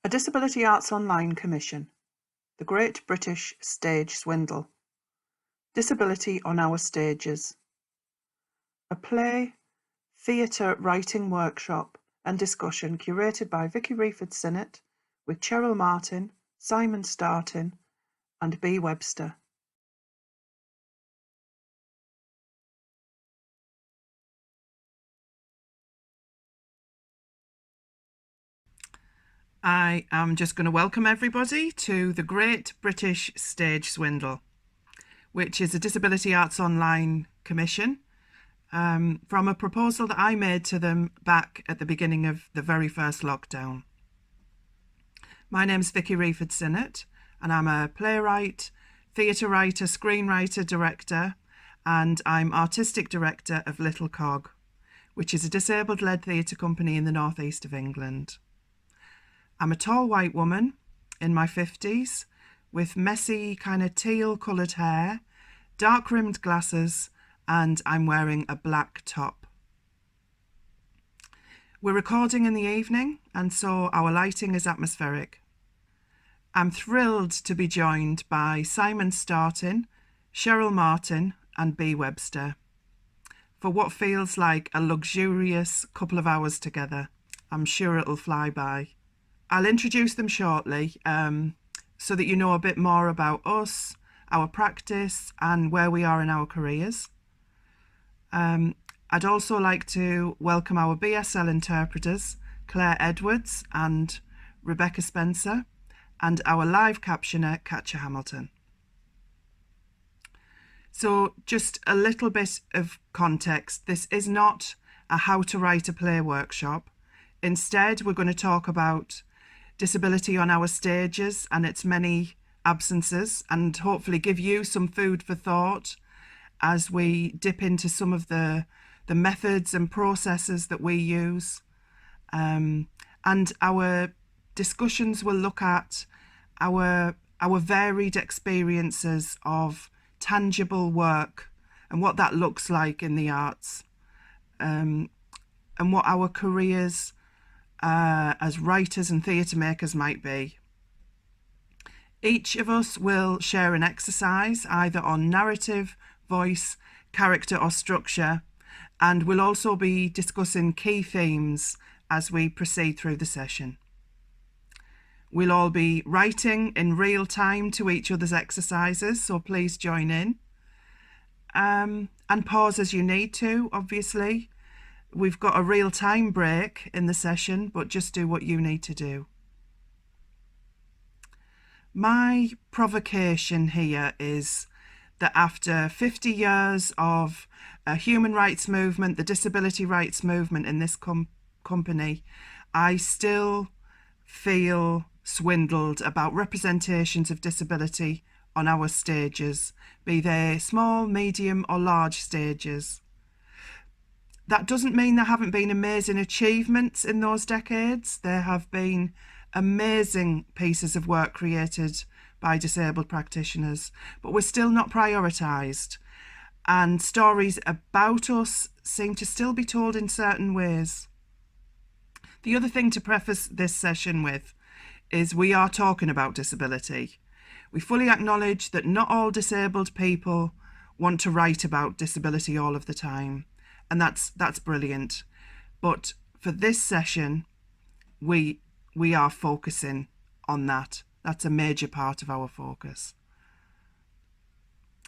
A Disability Arts Online Commission, The Great British Stage Swindle, Disability on Our Stages, a play, theatre writing workshop and discussion curated by Vici Wreford-Sinnott with Cheryl Martin, Simon Startin and B. Webster. I am just going to welcome everybody to the Great British Stage Swindle, which is a Disability Arts Online Commission from a proposal that I made to them back at the beginning of the very first lockdown. My name's Vici Wreford-Sinnott and I'm a playwright, theatre writer, screenwriter, director, and I'm artistic director of Little Cog, which is a disabled-led theatre company in the northeast of England. I'm a tall white woman in my 50s with messy kind of teal coloured hair, dark rimmed glasses, and I'm wearing a black top. We're recording in the evening and so our lighting is atmospheric. I'm thrilled to be joined by Simon Startin, Cheryl Martin and B. Webster for what feels like a luxurious couple of hours together. I'm sure it'll fly by. I'll introduce them shortly so that you know a bit more about us, our practice and where we are in our careers. I'd also like to welcome our BSL interpreters, Claire Edwards and Rebecca Spencer, and our live captioner, Katja Hamilton. So just a little bit of context. This is not a how to write a play workshop. Instead, we're going to talk about disability on our stages and its many absences, and hopefully give you some food for thought as we dip into some of the methods and processes that we use. And our discussions will look at our varied experiences of tangible work and what that looks like in the arts, and what our careers as writers and theatre makers might be. Each of us will share an exercise either on narrative, voice, character or structure, and we'll also be discussing key themes as we proceed through the session. We'll all be writing in real time to each other's exercises, so please join in. And pause as you need to, obviously. We've got a real time break in the session, but just do what you need to do. My provocation here is that after 50 years of a human rights movement, the disability rights movement in this company, I still feel swindled about representations of disability on our stages, be they small, medium or large stages. That doesn't mean there haven't been amazing achievements in those decades. There have been amazing pieces of work created by disabled practitioners, but we're still not prioritised. And stories about us seem to still be told in certain ways. The other thing to preface this session with is we are talking about disability. We fully acknowledge that not all disabled people want to write about disability all of the time. And that's brilliant. But for this session, we are focusing on that. That's a major part of our focus.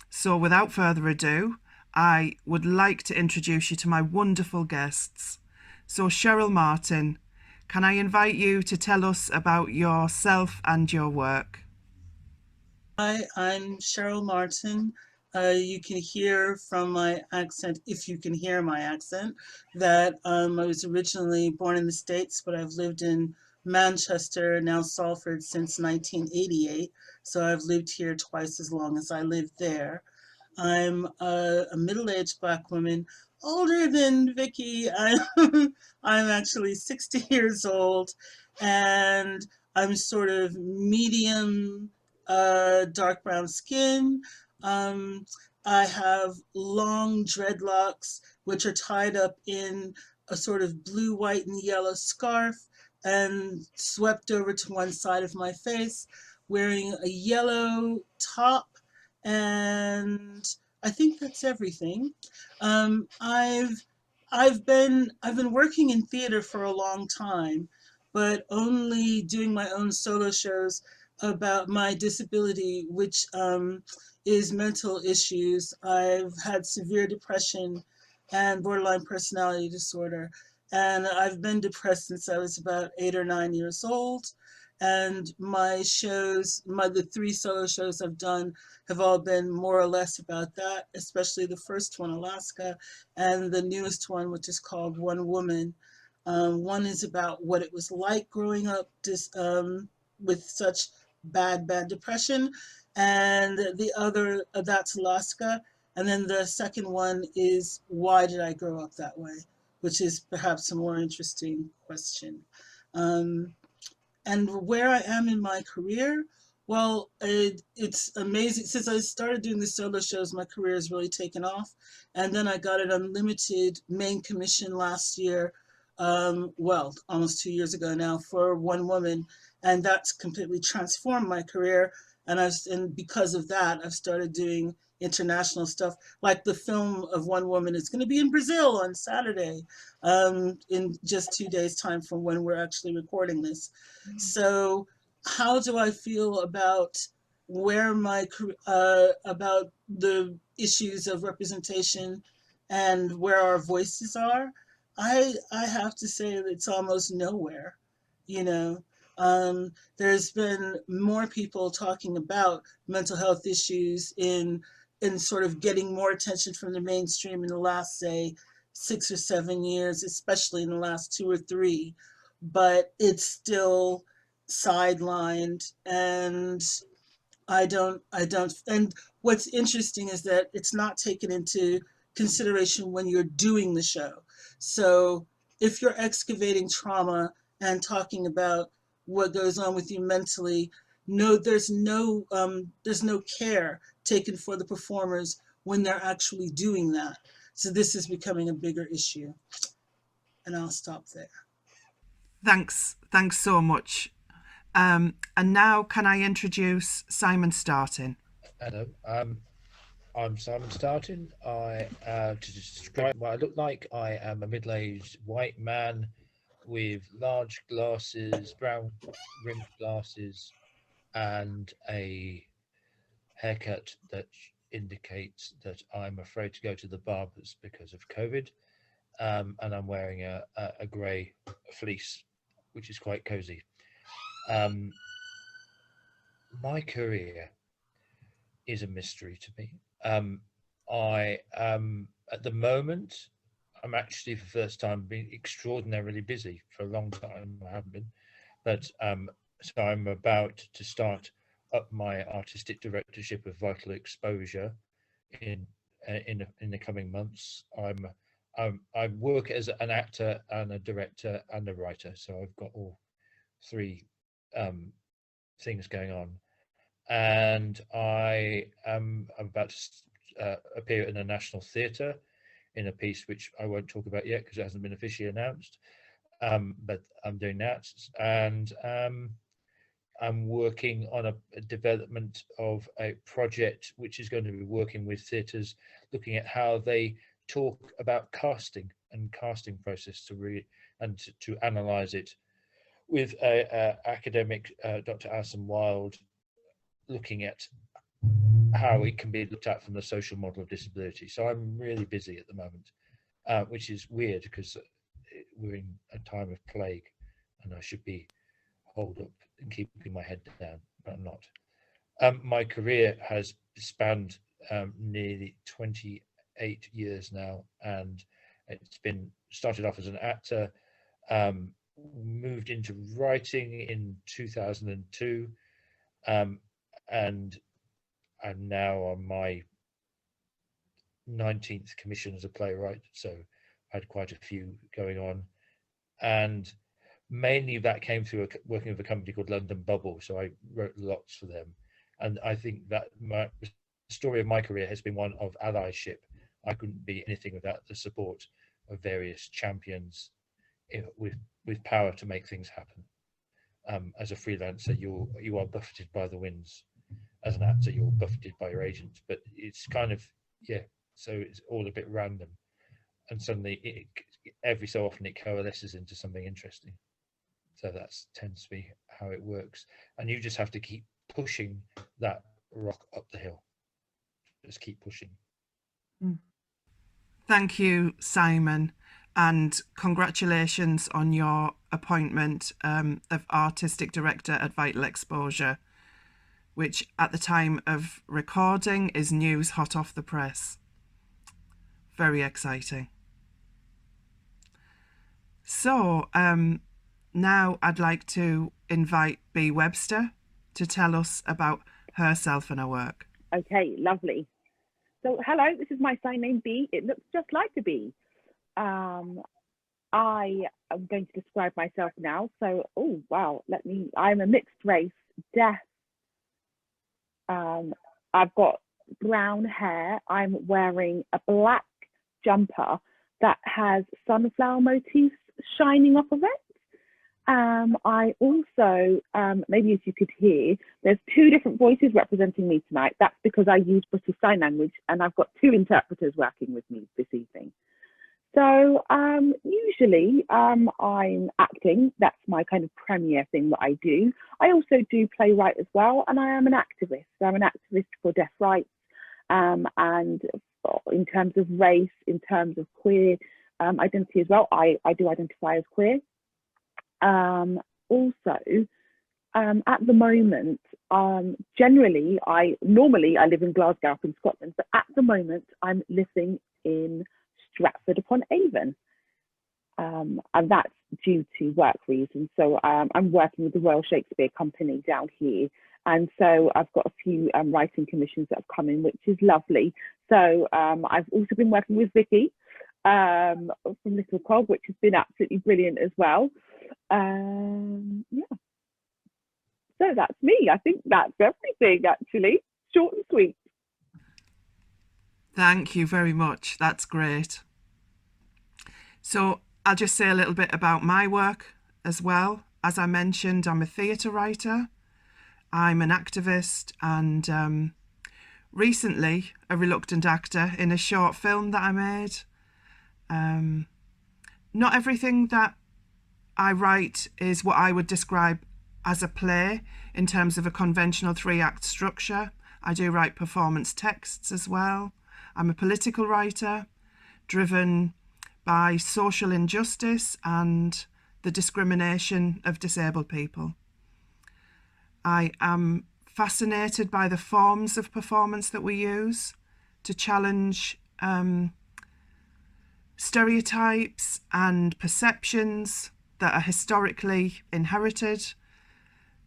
So without further ado, I would like to introduce you to my wonderful guests. So Cheryl Martin, can I invite you to tell us about yourself and your work? Hi, I'm Cheryl Martin. You can hear from my accent, if you can hear my accent, that I was originally born in the States, but I've lived in Manchester, now Salford, since 1988. So I've lived here twice as long as I lived there. I'm a middle-aged Black woman, older than Vicky. I'm actually 60 years old, and I'm sort of medium dark brown skin. Um, I have long dreadlocks, which are tied up in a sort of blue, white, and yellow scarf and swept over to one side of my face, wearing a yellow top, and I think that's everything. Um, I've I've been working in theater for a long time, but only doing my own solo shows about my disability, which is mental issues. I've had severe depression and borderline personality disorder. And I've been depressed since I was about 8 or 9 years old. And my shows, the three solo shows I've done have all been more or less about that, especially the first one, Alaska, and the newest one, which is called One Woman. One is about what it was like growing up with such bad depression. And the other, that's Alaska. And then the second one is why did I grow up that way? Which is perhaps a more interesting question. Um, and where I am in my career, well, it's amazing. Since I started doing the solo shows, my career has really taken off. And then I got an unlimited main commission last year, well, almost 2 years ago now, for One Woman. And that's completely transformed my career. And because of that, I've started doing international stuff. Like the film of One Woman is going to be in Brazil on Saturday, in just 2 days' time from when we're actually recording this. So, how do I feel about about the issues of representation and where our voices are? I have to say that it's almost nowhere. You know, there's been more people talking about mental health issues in sort of getting more attention from the mainstream in the last, say, 6 or 7 years, especially in the last 2 or 3, but it's still sidelined. And and what's interesting is that it's not taken into consideration when you're doing the show. So if you're excavating trauma and talking about what goes on with you mentally, no, there's no care taken for the performers when they're actually doing that. So this is becoming a bigger issue. And I'll stop there. Thanks so much. And now can I introduce Simon Startin? Hello, I'm Simon Startin. To describe what I look like, I am a middle-aged white man with large glasses, brown rimmed glasses, and a haircut that indicates that I'm afraid to go to the barbers because of COVID. And I'm wearing a grey fleece, which is quite cozy. Um, my career is a mystery to me. I at the moment, I'm actually for the first time being extraordinarily busy. For a long time I haven't been, but so I'm about to start up my artistic directorship of Vital Exposure in in the coming months. I work as an actor and a director and a writer, so I've got all three um, things going on, and I am about to appear in a national theatre in a piece which I won't talk about yet because it hasn't been officially announced. But I'm doing that, and I'm working on a development of a project which is going to be working with theatres, looking at how they talk about casting and casting process to analyse it with a academic, Dr. Alison Wilde, looking at how it can be looked at from the social model of disability. So I'm really busy at the moment, which is weird because we're in a time of plague and I should be holed up and keeping my head down, but I'm not. My career has spanned nearly 28 years now, and it's been started off as an actor, moved into writing in 2002, and I'm now on my 19th commission as a playwright, so I had quite a few going on, and mainly that came through working with a company called London Bubble, so I wrote lots for them, and I think that the story of my career has been one of allyship. I couldn't be anything without the support of various champions with power to make things happen. As a freelancer, you are buffeted by the winds. As an actor, you're buffeted by your agent. But it's kind of, yeah. So it's all a bit random, and suddenly every so often it coalesces into something interesting. So that tends to be how it works, and you just have to keep pushing that rock up the hill. Just keep pushing. Thank you, Simon, and congratulations on your appointment of Artistic Director at Vital Exposure, which at the time of recording is news hot off the press. Very exciting. So now I'd like to invite Bea Webster to tell us about herself and her work. Okay, lovely. So, hello, this is my sign name Bea. It looks just like a bee. I am going to describe myself now. So, oh, wow, I'm a mixed race, deaf. I've got brown hair. I'm wearing a black jumper that has sunflower motifs shining off of it. I also, maybe as you could hear, there's two different voices representing me tonight. That's because I use British Sign Language and I've got two interpreters working with me this evening. So usually I'm acting. That's my kind of premier thing that I do. I also do playwright as well, and I am an activist. I'm an activist for deaf rights, and in terms of race, in terms of queer identity as well. I do identify as queer. Also, at the moment, generally, normally I live in Glasgow in Scotland, but at the moment I'm living in Stratford-upon-Avon, and that's due to work reasons. So I'm working with the Royal Shakespeare Company down here, and so I've got a few writing commissions that have come in, which is lovely. So I've also been working with Vici from Little Cog, which has been absolutely brilliant as well. Yeah. So that's me. I think that's everything, actually. Short and sweet. Thank you very much. That's great. So I'll just say a little bit about my work as well. As I mentioned, I'm a theatre writer. I'm an activist and recently a reluctant actor in a short film that I made. Not everything that I write is what I would describe as a play in terms of a conventional 3-act structure. I do write performance texts as well. I'm a political writer driven by social injustice and the discrimination of disabled people. I am fascinated by the forms of performance that we use to challenge stereotypes and perceptions that are historically inherited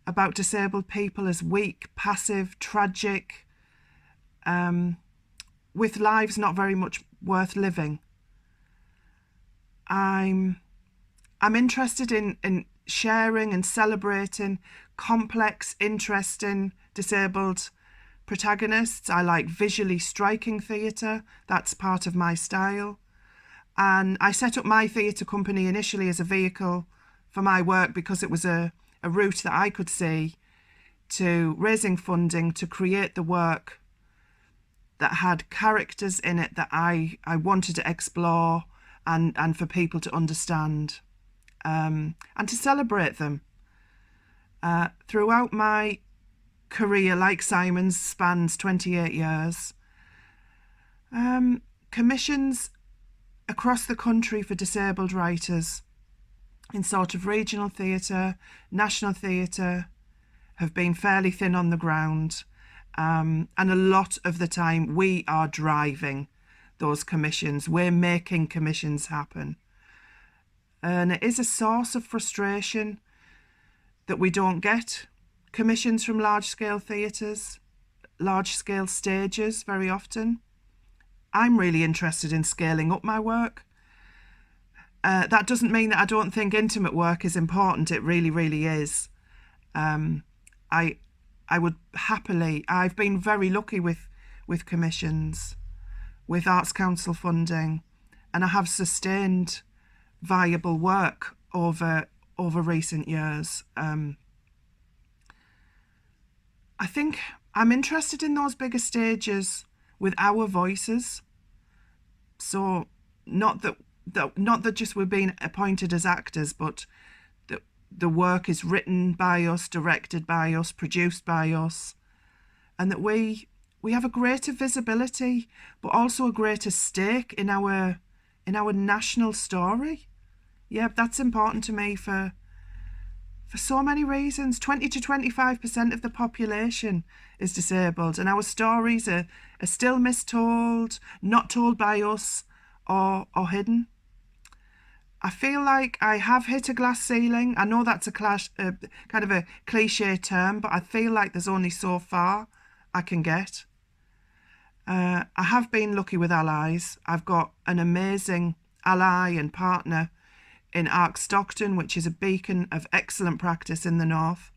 about disabled people as weak, passive, tragic, with lives not very much worth living. I'm interested in sharing and celebrating complex, interesting, disabled protagonists. I like visually striking theatre. That's part of my style. And I set up my theatre company initially as a vehicle for my work because it was a route that I could see to raising funding to create the work that had characters in it that I wanted to explore and for people to understand and to celebrate them. Throughout my career, like Simon's, spans 28 years, commissions across the country for disabled writers in sort of regional theatre, national theatre, have been fairly thin on the ground. And a lot of the time we are driving those commissions. We're making commissions happen. And it is a source of frustration that we don't get commissions from large-scale theatres, large-scale stages very often. I'm really interested in scaling up my work. That doesn't mean that I don't think intimate work is important. It really, really is. I would happily, I've been very lucky with commissions, with Arts Council funding, and I have sustained viable work over recent years. I think I'm interested in those bigger stages with our voices. So not that just we're being appointed as actors, but that the work is written by us, directed by us, produced by us, and that we have a greater visibility, but also a greater stake in our national story. Yeah, that's important to me for so many reasons. 20 to 25% of the population is disabled, and our stories are still mistold, not told by us, or hidden. I feel like I have hit a glass ceiling. I know that's kind of a cliche term, but I feel like there's only so far I can get. I have been lucky with allies. I've got an amazing ally and partner in Arc Stockton, which is a beacon of excellent practice in the north.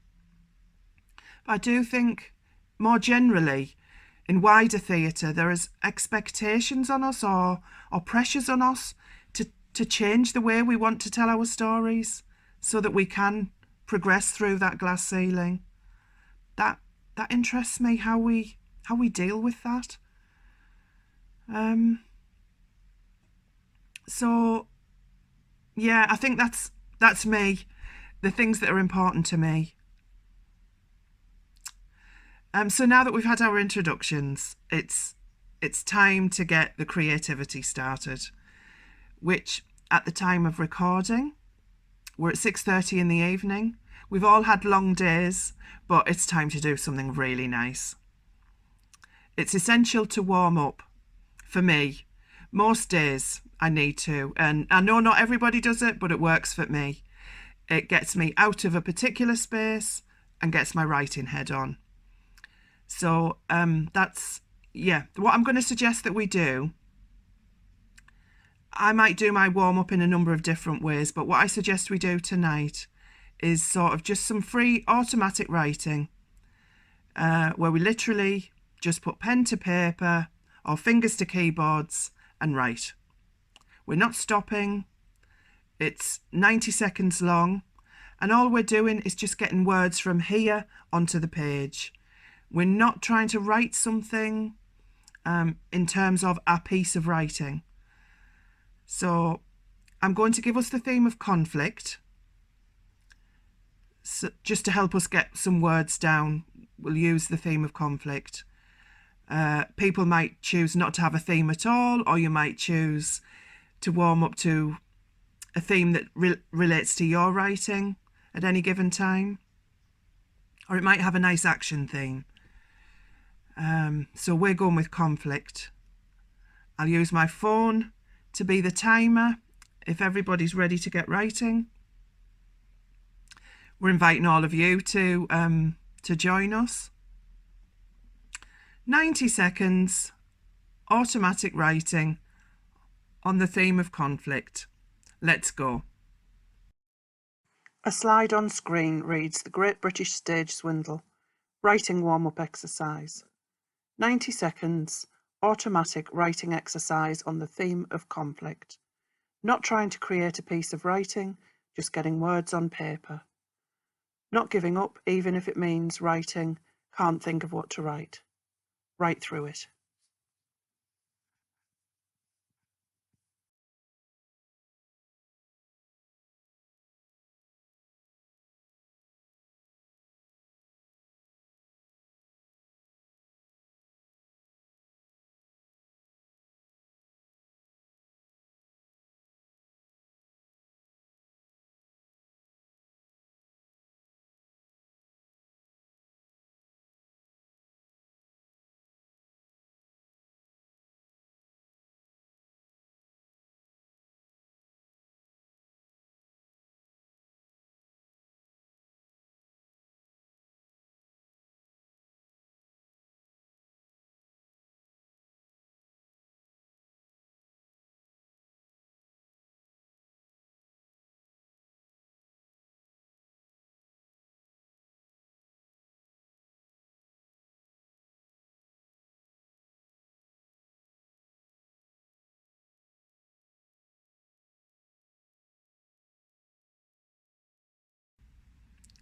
But I do think more generally in wider theatre there is expectations on us or pressures on us to change the way we want to tell our stories so that we can progress through that glass ceiling. That interests me, how we deal with that. So yeah, I think that's me, the things that are important to me. So now that we've had our introductions, it's time to get the creativity started, which at the time of recording, we're at 6:30 in the evening. We've all had long days, but it's time to do something really nice. It's essential to warm up. For me, most days I need to, and I know not everybody does it, but it works for me. It gets me out of a particular space and gets my writing head on. So that's, yeah, what I'm going to suggest that we do. I might do my warm-up in a number of different ways, but what I suggest we do tonight is sort of just some free automatic writing, where we literally just put pen to paper or fingers to keyboards and write. We're not stopping. It's 90 seconds long, and all we're doing is just getting words from here onto the page. We're not trying to write something in terms of a piece of writing. So I'm going to give us the theme of conflict, so just to help us get some words down. We'll use the theme of conflict. People might choose not to have a theme at all, or you might choose to warm up to a theme that relates to your writing at any given time, or it might have a nice action theme. So we're going with conflict. I'll use my phone to be the timer if everybody's ready to get writing. We're inviting all of you to join us. 90 seconds, automatic writing on the theme of conflict. Let's go. A slide on screen reads the Great British Stage Swindle, writing warm-up exercise. 90 seconds, automatic writing exercise on the theme of conflict. Not trying to create a piece of writing, just getting words on paper. Not giving up, even if it means writing, can't think of what to write. Write through it.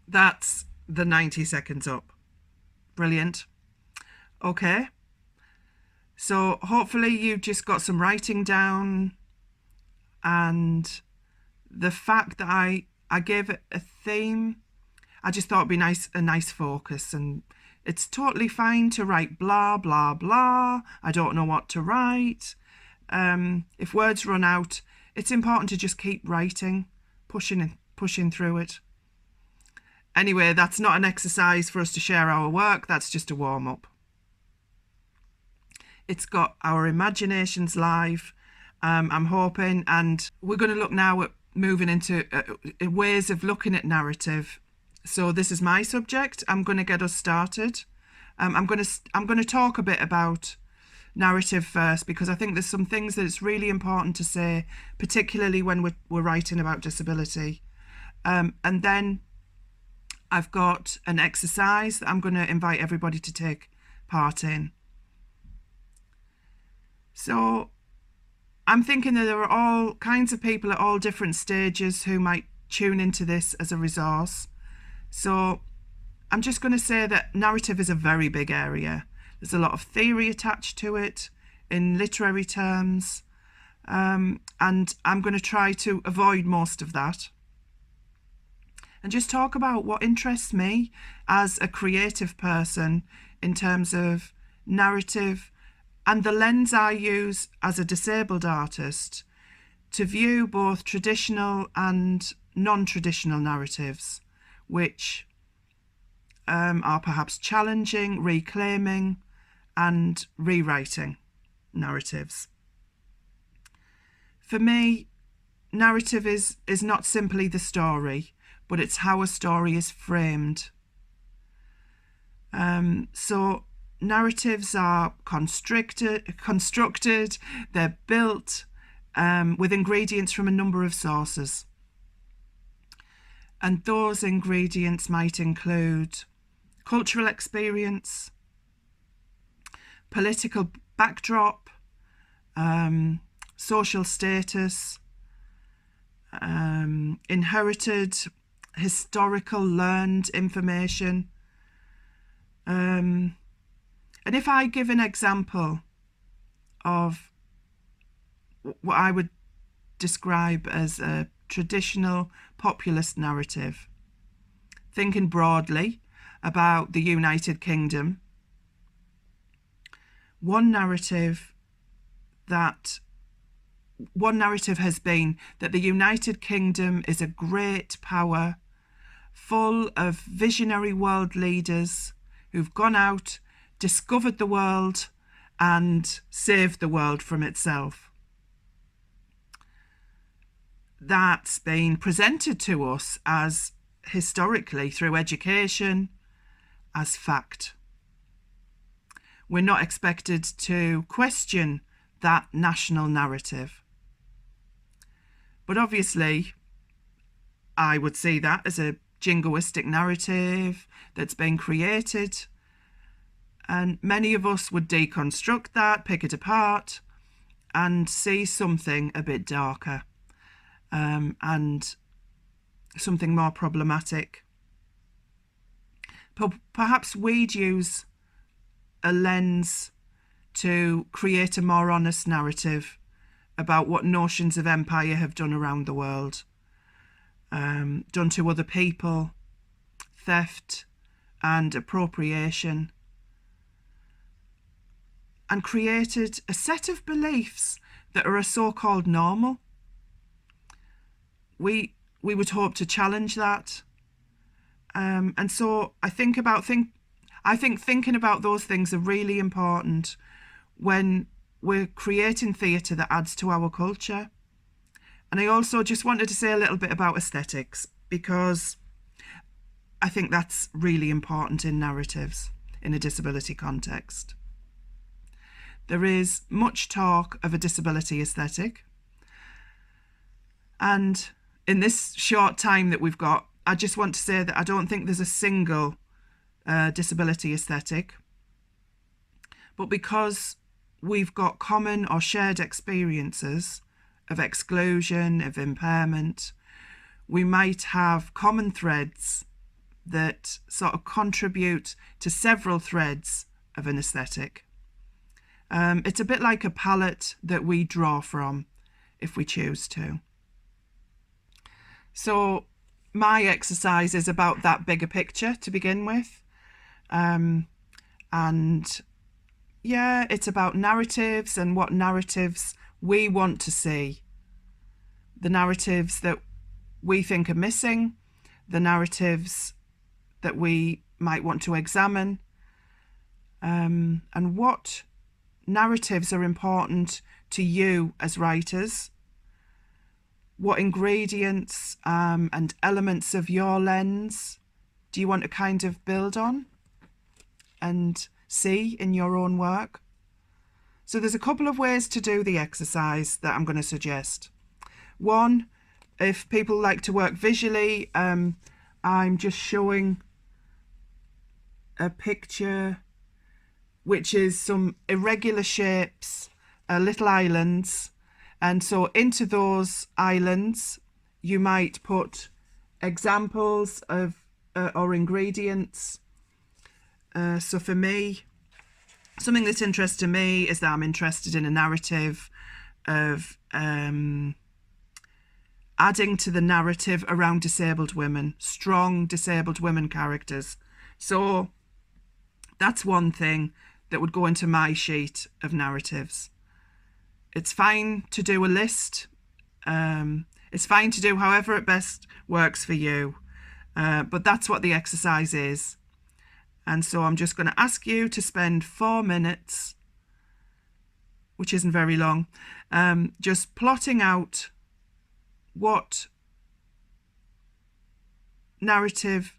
That's the 90 seconds up. Brilliant. Okay. So hopefully you just got some writing down, and the fact that I gave it a theme, I just thought it'd be a nice focus. And it's totally fine to write blah, blah, blah. I don't know what to write. If words run out, it's important to just keep writing, pushing through it. Anyway, that's not an exercise for us to share our work. That's just a warm-up. It's got our imaginations live, I'm hoping, and we're going to look now at moving into ways of looking at narrative. So this is my subject. I'm going to get us started. I'm going to talk a bit about narrative first, because I think there's some things that it's really important to say, particularly when we're writing about disability. And then I've got an exercise that I'm going to invite everybody to take part in. So I'm thinking that there are all kinds of people at all different stages who might tune into this as a resource. So I'm just going to say that narrative is a very big area. There's a lot of theory attached to it in literary terms, and I'm going to try to avoid most of that and just talk about what interests me as a creative person in terms of narrative and the lens I use as a disabled artist to view both traditional and non-traditional narratives, which are perhaps challenging, reclaiming and rewriting narratives. For me, narrative is not simply the story, but it's how a story is framed. So narratives are constructed, they're built with ingredients from a number of sources. And those ingredients might include cultural experience, political backdrop, social status, inherited historical learned information. And if I give an example of what I would describe as a traditional populist narrative, thinking broadly about the United Kingdom, one narrative has been that the United Kingdom is a great power full of visionary world leaders who've gone out, discovered the world and saved the world from itself. That's been presented to us as historically through education as fact. We're not expected to question that national narrative. But obviously, I would see that as a jingoistic narrative that's been created. And many of us would deconstruct that, pick it apart, and see something a bit darker and something more problematic. Perhaps we'd use a lens to create a more honest narrative about what notions of empire have done around the world, done to other people, theft and appropriation, and created a set of beliefs that are a so-called normal. We would hope to challenge that. And so I think thinking about those things are really important when we're creating theatre that adds to our culture. And I also just wanted to say a little bit about aesthetics, because I think that's really important in narratives in a disability context. There is much talk of a disability aesthetic. And in this short time that we've got, I just want to say that I don't think there's a single disability aesthetic. But because we've got common or shared experiences of exclusion, of impairment, we might have common threads that sort of contribute to several threads of an aesthetic. It's a bit like a palette that we draw from if we choose to. So my exercise is about that bigger picture to begin with. And yeah, it's about narratives and what narratives we want to see. The narratives that we think are missing, the narratives that we might want to examine, and what narratives are important to you as writers. What ingredients and elements of your lens do you want to kind of build on and see in your own work? So there's a couple of ways to do the exercise that I'm going to suggest. One, if people like to work visually, I'm just showing a picture which is some irregular shapes, little islands, and so into those islands you might put examples of or ingredients. So for me, something that's interesting to me is that I'm interested in a narrative of adding to the narrative around disabled women, strong disabled women characters. So that's one thing that would go into my sheet of narratives. It's fine to do a list. It's fine to do however it best works for you. But that's what the exercise is. And so I'm just going to ask you to spend 4 minutes, which isn't very long, just plotting out what narrative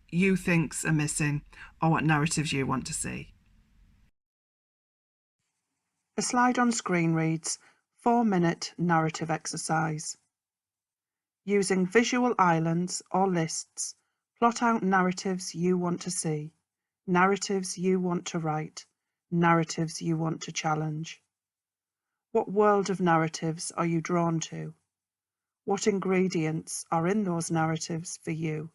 you think's are missing or what narratives you want to see. The slide on screen reads 4-minute narrative exercise. Using visual islands or lists, plot out narratives you want to see, narratives you want to write, narratives you want to challenge. What world of narratives are you drawn to? What ingredients are in those narratives for you?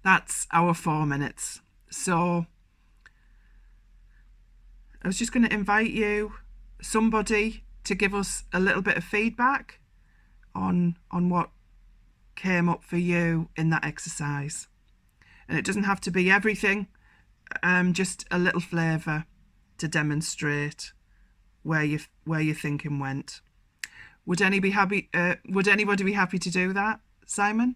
That's our 4 minutes. So I was just going to invite you, somebody, to give us a little bit of feedback on what came up for you in that exercise. And it doesn't have to be everything, just a little flavour to demonstrate where your thinking went. Would anybody be happy to do that, Simon?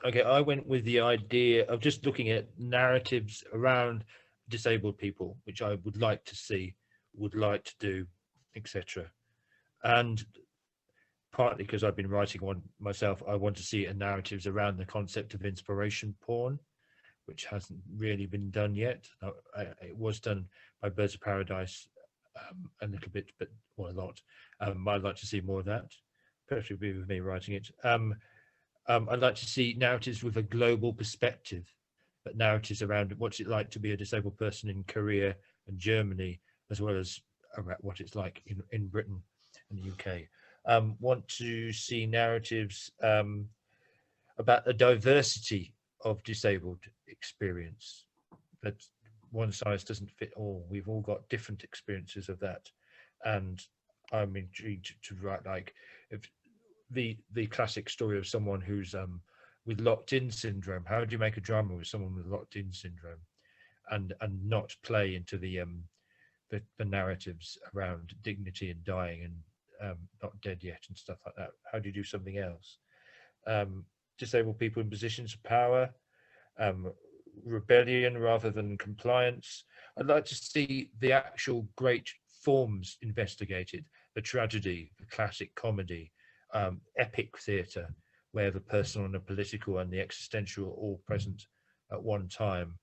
Okay, I went with the idea of just looking at narratives around disabled people, which I would like to see, would like to do, etc. And partly because I've been writing one myself, I want to see narratives around the concept of inspiration porn, which hasn't really been done yet. It was done by Birds of Paradise a little bit, but well, a lot. I'd like to see more of that, preferably with me writing it. I'd like to see narratives with a global perspective, but narratives around what's it like to be a disabled person in Korea and Germany, as well as about what it's like in Britain and the UK. Want to see narratives about the diversity of disabled experience, that one size doesn't fit all. We've all got different experiences of that, and I'm intrigued to write like if the classic story of someone who's with locked-in syndrome. How do you make a drama with someone with locked-in syndrome, and not play into the narratives around dignity and dying and not dead yet and stuff like that? How do you do something else? Disabled people in positions of power, rebellion rather than compliance. I'd like to see the actual great forms investigated, the tragedy, the classic comedy, epic theatre, where the personal and the political and the existential are all present at one time.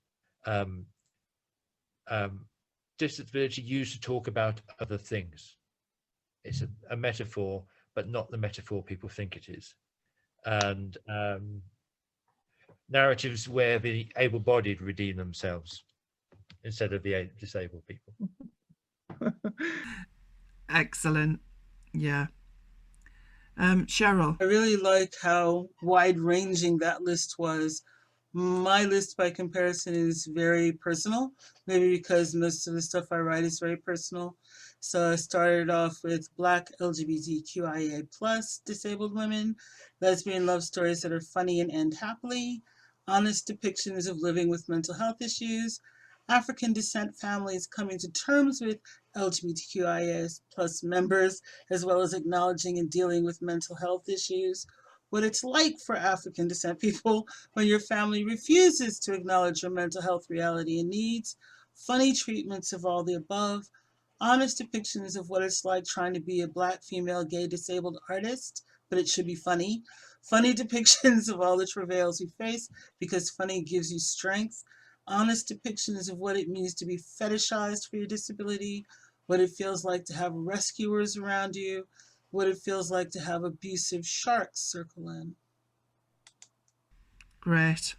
Disability used to talk about other things. It's a metaphor, but not the metaphor people think it is. And narratives where the able-bodied redeem themselves instead of the disabled people. Excellent. Yeah. Cheryl. I really like how wide-ranging that list was. My list, by comparison, is very personal, maybe because most of the stuff I write is very personal. So I started off with Black LGBTQIA+ disabled women, lesbian love stories that are funny and end happily, honest depictions of living with mental health issues, African descent families coming to terms with LGBTQIA+ members, as well as acknowledging and dealing with mental health issues, what it's like for African descent people when your family refuses to acknowledge your mental health reality and needs, funny treatments of all the above, honest depictions of what it's like trying to be a Black female gay disabled artist, but it should be funny, funny depictions of all the travails we face because funny gives you strength, honest depictions of what it means to be fetishized for your disability, what it feels like to have rescuers around you, what it feels like to have abusive sharks circle in. Great.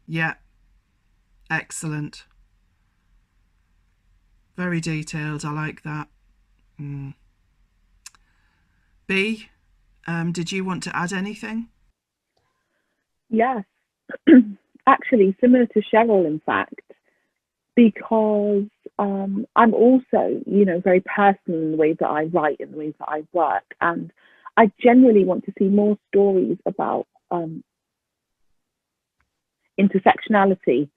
Yeah. Excellent. Very detailed. I like that. B, did you want to add anything? Yes. Actually, similar to Cheryl, in fact, because I'm also, very personal in the way that I write and the way that I work. And I genuinely want to see more stories about intersectionality.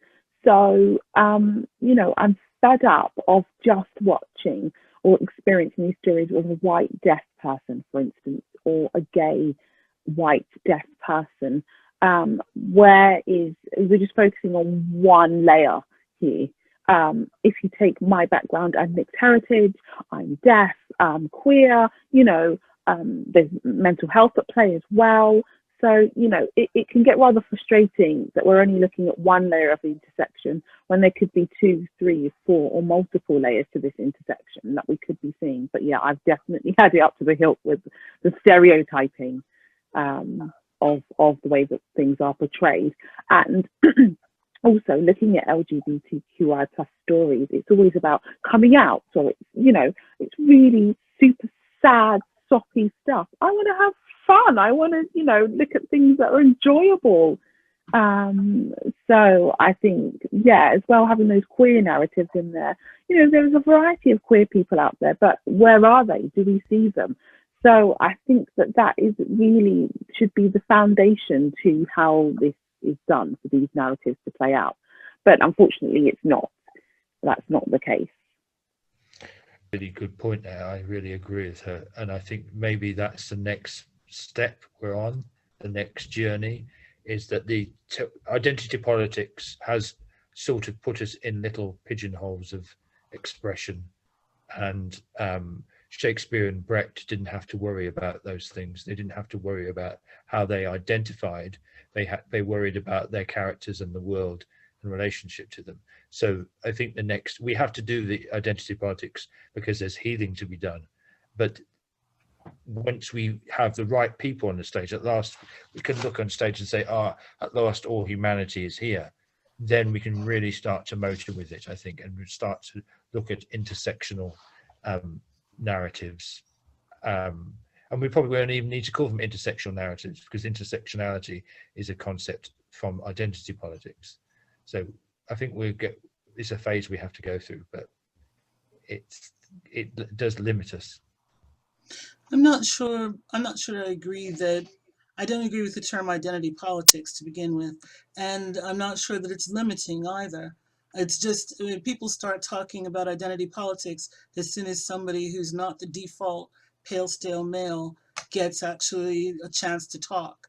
So, I'm fed up of just watching or experiencing these stories with a white deaf person, for instance, or a gay white deaf person. We're just focusing on one layer here. If you take my background, I'm mixed heritage, I'm deaf, I'm queer, there's mental health at play as well. So, it can get rather frustrating that we're only looking at one layer of the intersection when there could be 2, 3, 4 or multiple layers to this intersection that we could be seeing. But yeah, I've definitely had it up to the hilt with the stereotyping of the way that things are portrayed. And also looking at LGBTQI+ stories, it's always about coming out. So it's really super sad, soppy stuff. I want to have fun. I want to, look at things that are enjoyable. So I think, yeah, as well, having those queer narratives in there. You know, there's a variety of queer people out there, but where are they? Do we see them? So I think that is really should be the foundation to how this is done for these narratives to play out. But unfortunately, it's not. That's not the case. Really good point there. I really agree with her. And I think maybe that's the next step we're on, the next journey, is that the identity politics has sort of put us in little pigeonholes of expression. And Shakespeare and Brecht didn't have to worry about those things. They didn't have to worry about how they identified. They worried about their characters and the world in relationship to them. So I think we have to do the identity politics because there's healing to be done. But once we have the right people on the stage, at last we can look on stage and say, at last all humanity is here. Then we can really start to motor with it, I think, and start to look at intersectional narratives. And we probably won't even need to call them intersectional narratives, because intersectionality is a concept from identity politics. So I think it's a phase we have to go through, but it does limit us. I'm not sure I agree that I don't agree with the term identity politics to begin with, and I'm not sure that it's limiting either. It's just when people start talking about identity politics as soon as somebody who's not the default pale stale male gets actually a chance to talk.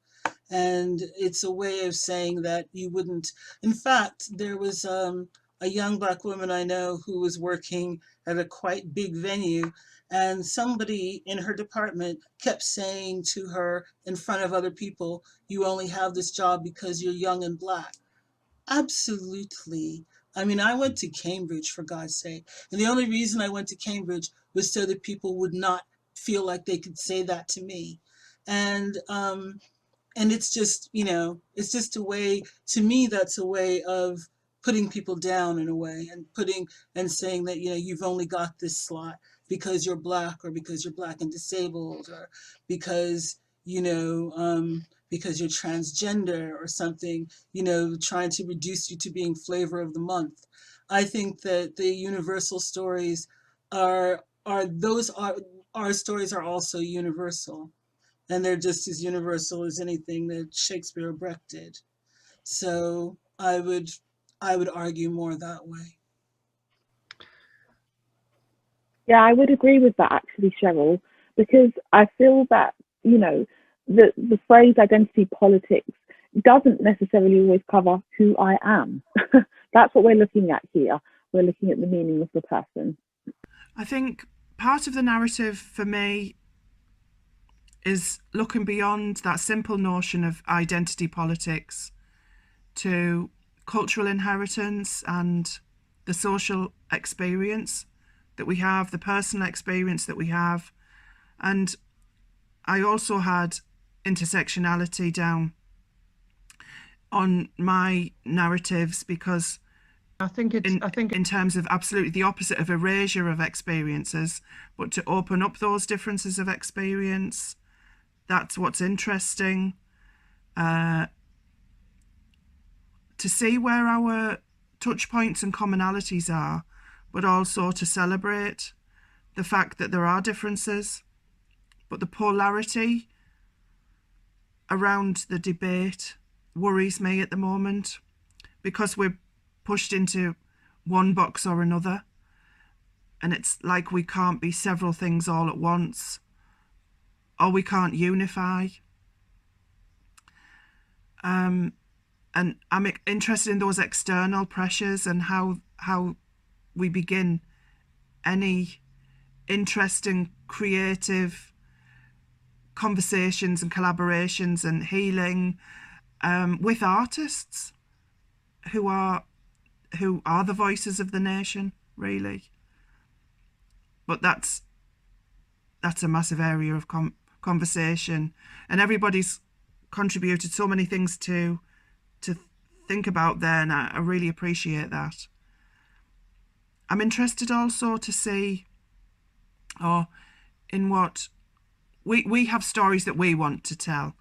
And it's a way of saying that you wouldn't. In fact, there was a young Black woman I know who was working at a quite big venue, and somebody in her department kept saying to her in front of other people, "You only have this job because you're young and Black." Absolutely. I mean, I went to Cambridge, for God's sake. And the only reason I went to Cambridge was so that people would not feel like they could say that to me. And it's just, it's just a way, to me, that's a way of putting people down in a way, and saying that, you've only got this slot because you're Black, or because you're Black and disabled, or because, because you're transgender or something, trying to reduce you to being flavor of the month. I think that the universal stories our stories are also universal. And they're just as universal as anything that Shakespeare or Brecht did. So I would argue more that way. Yeah, I would agree with that actually, Cheryl, because I feel that, the phrase identity politics doesn't necessarily always cover who I am. That's what we're looking at here. We're looking at the meaning of the person. I think part of the narrative for me is looking beyond that simple notion of identity politics to cultural inheritance and the social experience that we have, the personal experience that we have. And I also had intersectionality down on my narratives because I think in terms of absolutely the opposite of erasure of experiences, but to open up those differences of experience, that's what's interesting. To see where our touch points and commonalities are, but also to celebrate the fact that there are differences. But the polarity around the debate worries me at the moment, because we're pushed into one box or another, and it's like we can't be several things all at once, or we can't unify. And I'm interested in those external pressures and how we begin any interesting, creative conversations and collaborations and healing with artists who are the voices of the nation, really. But that's a massive area of conversation, and everybody's contributed so many things to think about there, and I really appreciate that. I'm interested also to see, in what we have stories that we want to tell.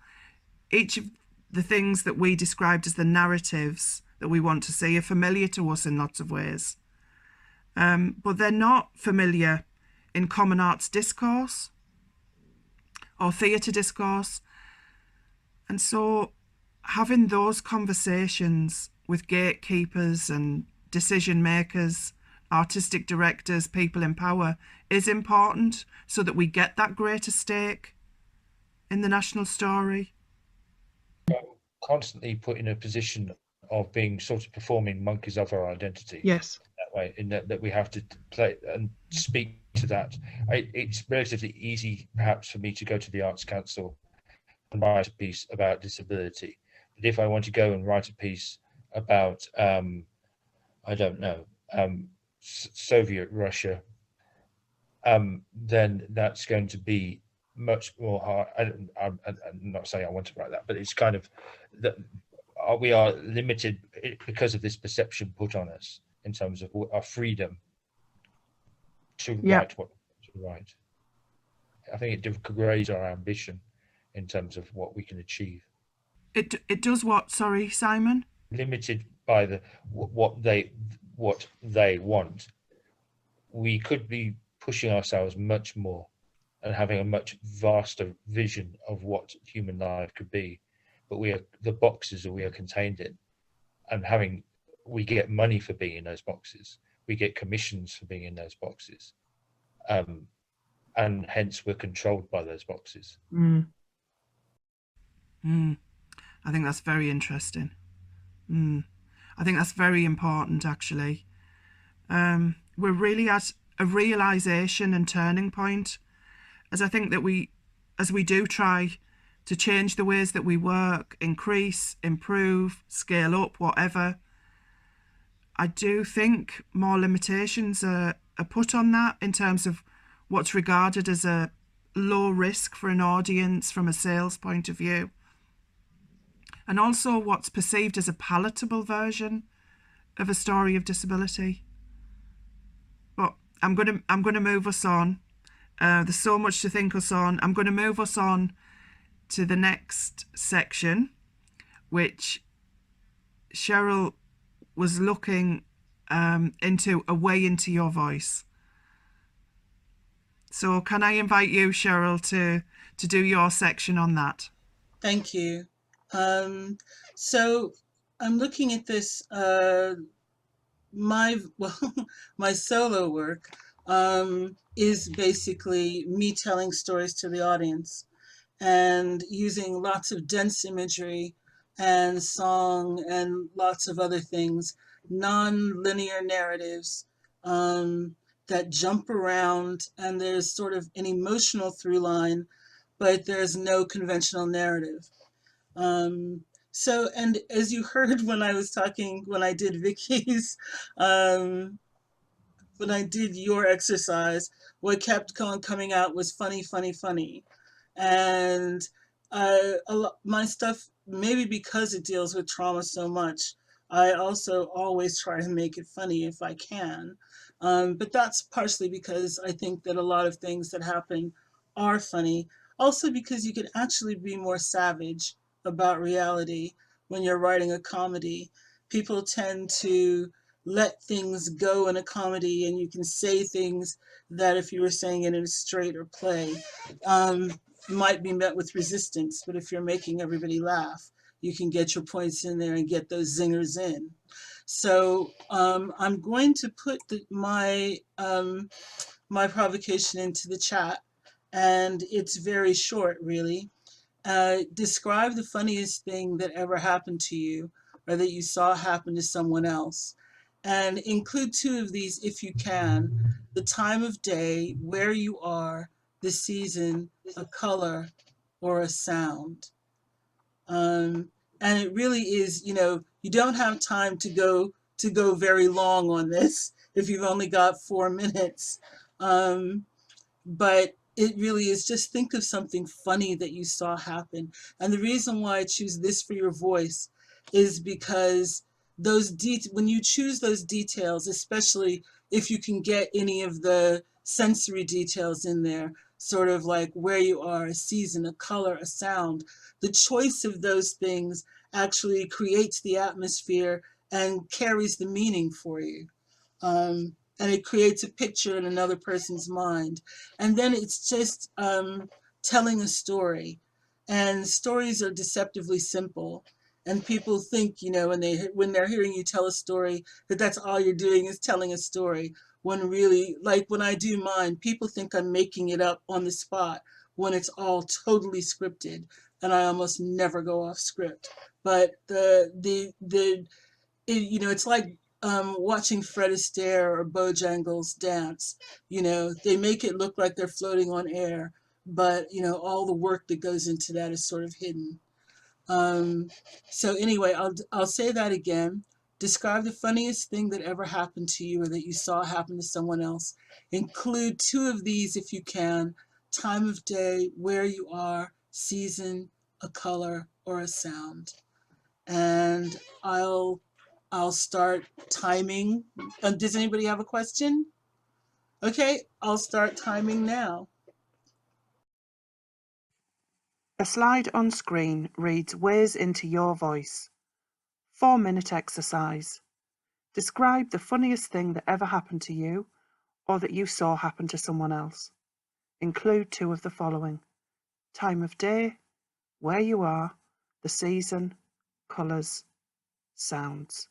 Each of the things that we described as the narratives that we want to see are familiar to us in lots of ways. But they're not familiar in common arts discourse or theatre discourse. And so having those conversations with gatekeepers and decision makers, artistic directors, people in power is important so that we get that greater stake in the national story. Constantly put in a position of being sort of performing monkeys of our identity. Yes. That way, in that we have to play and speak to that. It's relatively easy, perhaps, for me to go to the Arts Council and write a piece about disability. But if I want to go and write a piece about, I don't know, Soviet Russia, then that's going to be much more hard. I'm not saying I want to write that, but it's kind of that we are limited because of this perception put on us in terms of our freedom to write what to write. I think it degrades our ambition in terms of what we can achieve. It does what? Sorry, Simon? Limited by what they want. We could be pushing ourselves much more and having a much vaster vision of what human life could be, but we are the boxes that we are contained in, and we get money for being in those boxes, we get commissions for being in those boxes, and hence we're controlled by those boxes. I think that's very interesting. I think that's very important, actually. We're really at a realization and turning point, as I think that as we do try to change the ways that we work, increase, improve, scale up, whatever, I do think more limitations are put on that in terms of what's regarded as a low risk for an audience from a sales point of view, and also what's perceived as a palatable version of a story of disability. But I'm gonna move us on. There's so much to think us on. I'm going to move us on to the next section, which Cheryl was looking into, a way into your voice. So can I invite you, Cheryl, to do your section on that? Thank you. So I'm looking at this, my solo work is basically me telling stories to the audience and using lots of dense imagery and song and lots of other things, non-linear narratives that jump around, and there's sort of an emotional through line, but there's no conventional narrative. So, and as you heard when I was talking, when I did Vicky's, when I did your exercise, what kept on coming out was funny, funny, funny. And my stuff, maybe because it deals with trauma so much, I also always try to make it funny if I can. But that's partially because I think that a lot of things that happen are funny. Also because you can actually be more savage about reality when you're writing a comedy. People tend to let things go in a comedy, and you can say things that if you were saying it in a straight or play might be met with resistance. But if you're making everybody laugh, you can get your points in there and get those zingers in. So I'm going to put my provocation into the chat, and it's very short, really. Describe the funniest thing that ever happened to you or that you saw happen to someone else. And include 2 of these if you can: the time of day, where you are, the season, a color, or a sound. And it really is, you don't have time to go very long on this if you've only got 4 minutes. But it really is, just think of something funny that you saw happen. And the reason why I choose this for your voice is because when you choose those details, especially if you can get any of the sensory details in there, sort of like where you are, a season, a color, a sound. The choice of those things actually creates the atmosphere and carries the meaning for you. And it creates a picture in another person's mind. And then it's just telling a story. And stories are deceptively simple. And people think, you know, when they're hearing you tell a story, that that's all you're doing is telling a story. When really, like when I do mine, people think I'm making it up on the spot when it's all totally scripted, and I almost never go off script. But you know, it's like watching Fred Astaire or Bojangles dance. You know, they make it look like they're floating on air, but you know, all the work that goes into that is sort of hidden. Um, so anyway, I'll say that again. Describe the funniest thing that ever happened to you or that you saw happen to someone else. Include two of these if you can: time of day, where you are, season, a color, or a sound. And I'll start timing. Does anybody have a question? Okay, I'll start timing now. A slide on screen reads Ways into your voice. 4-minute exercise. Describe the funniest thing that ever happened to you or that you saw happen to someone else. Include two of the following: time of day, where you are, the season, colours, sounds.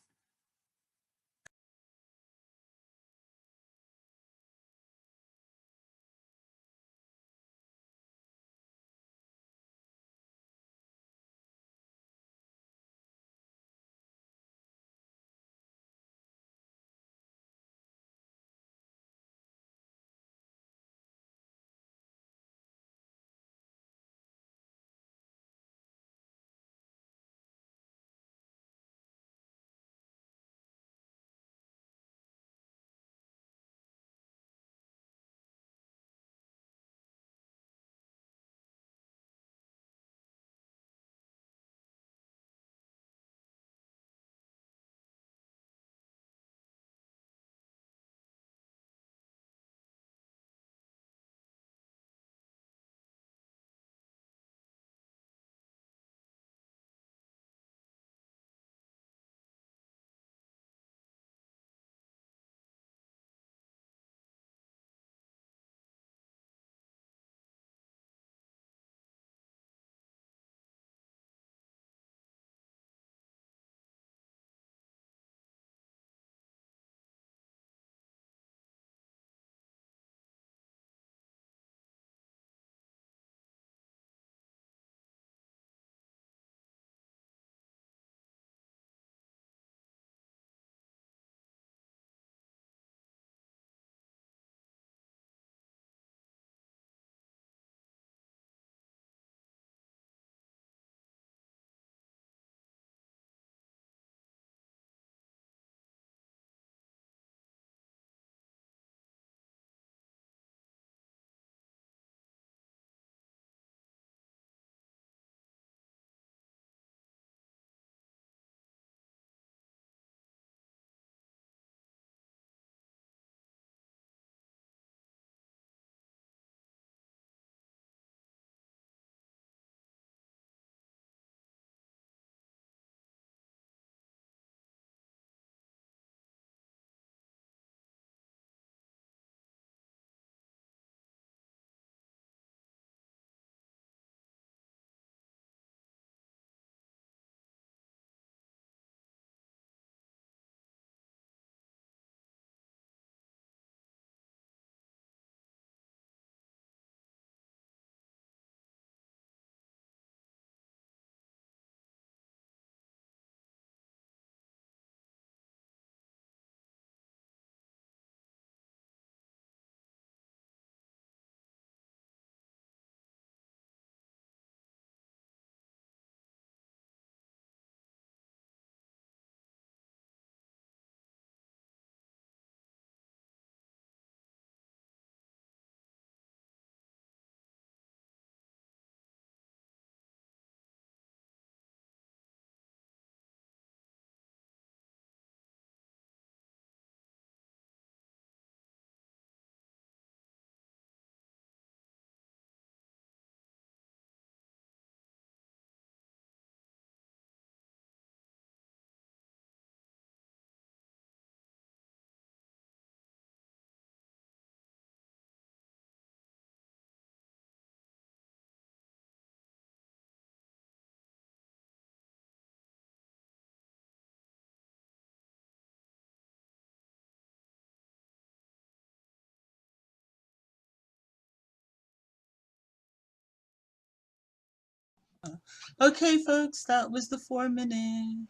Okay, folks, that was the 4 minute.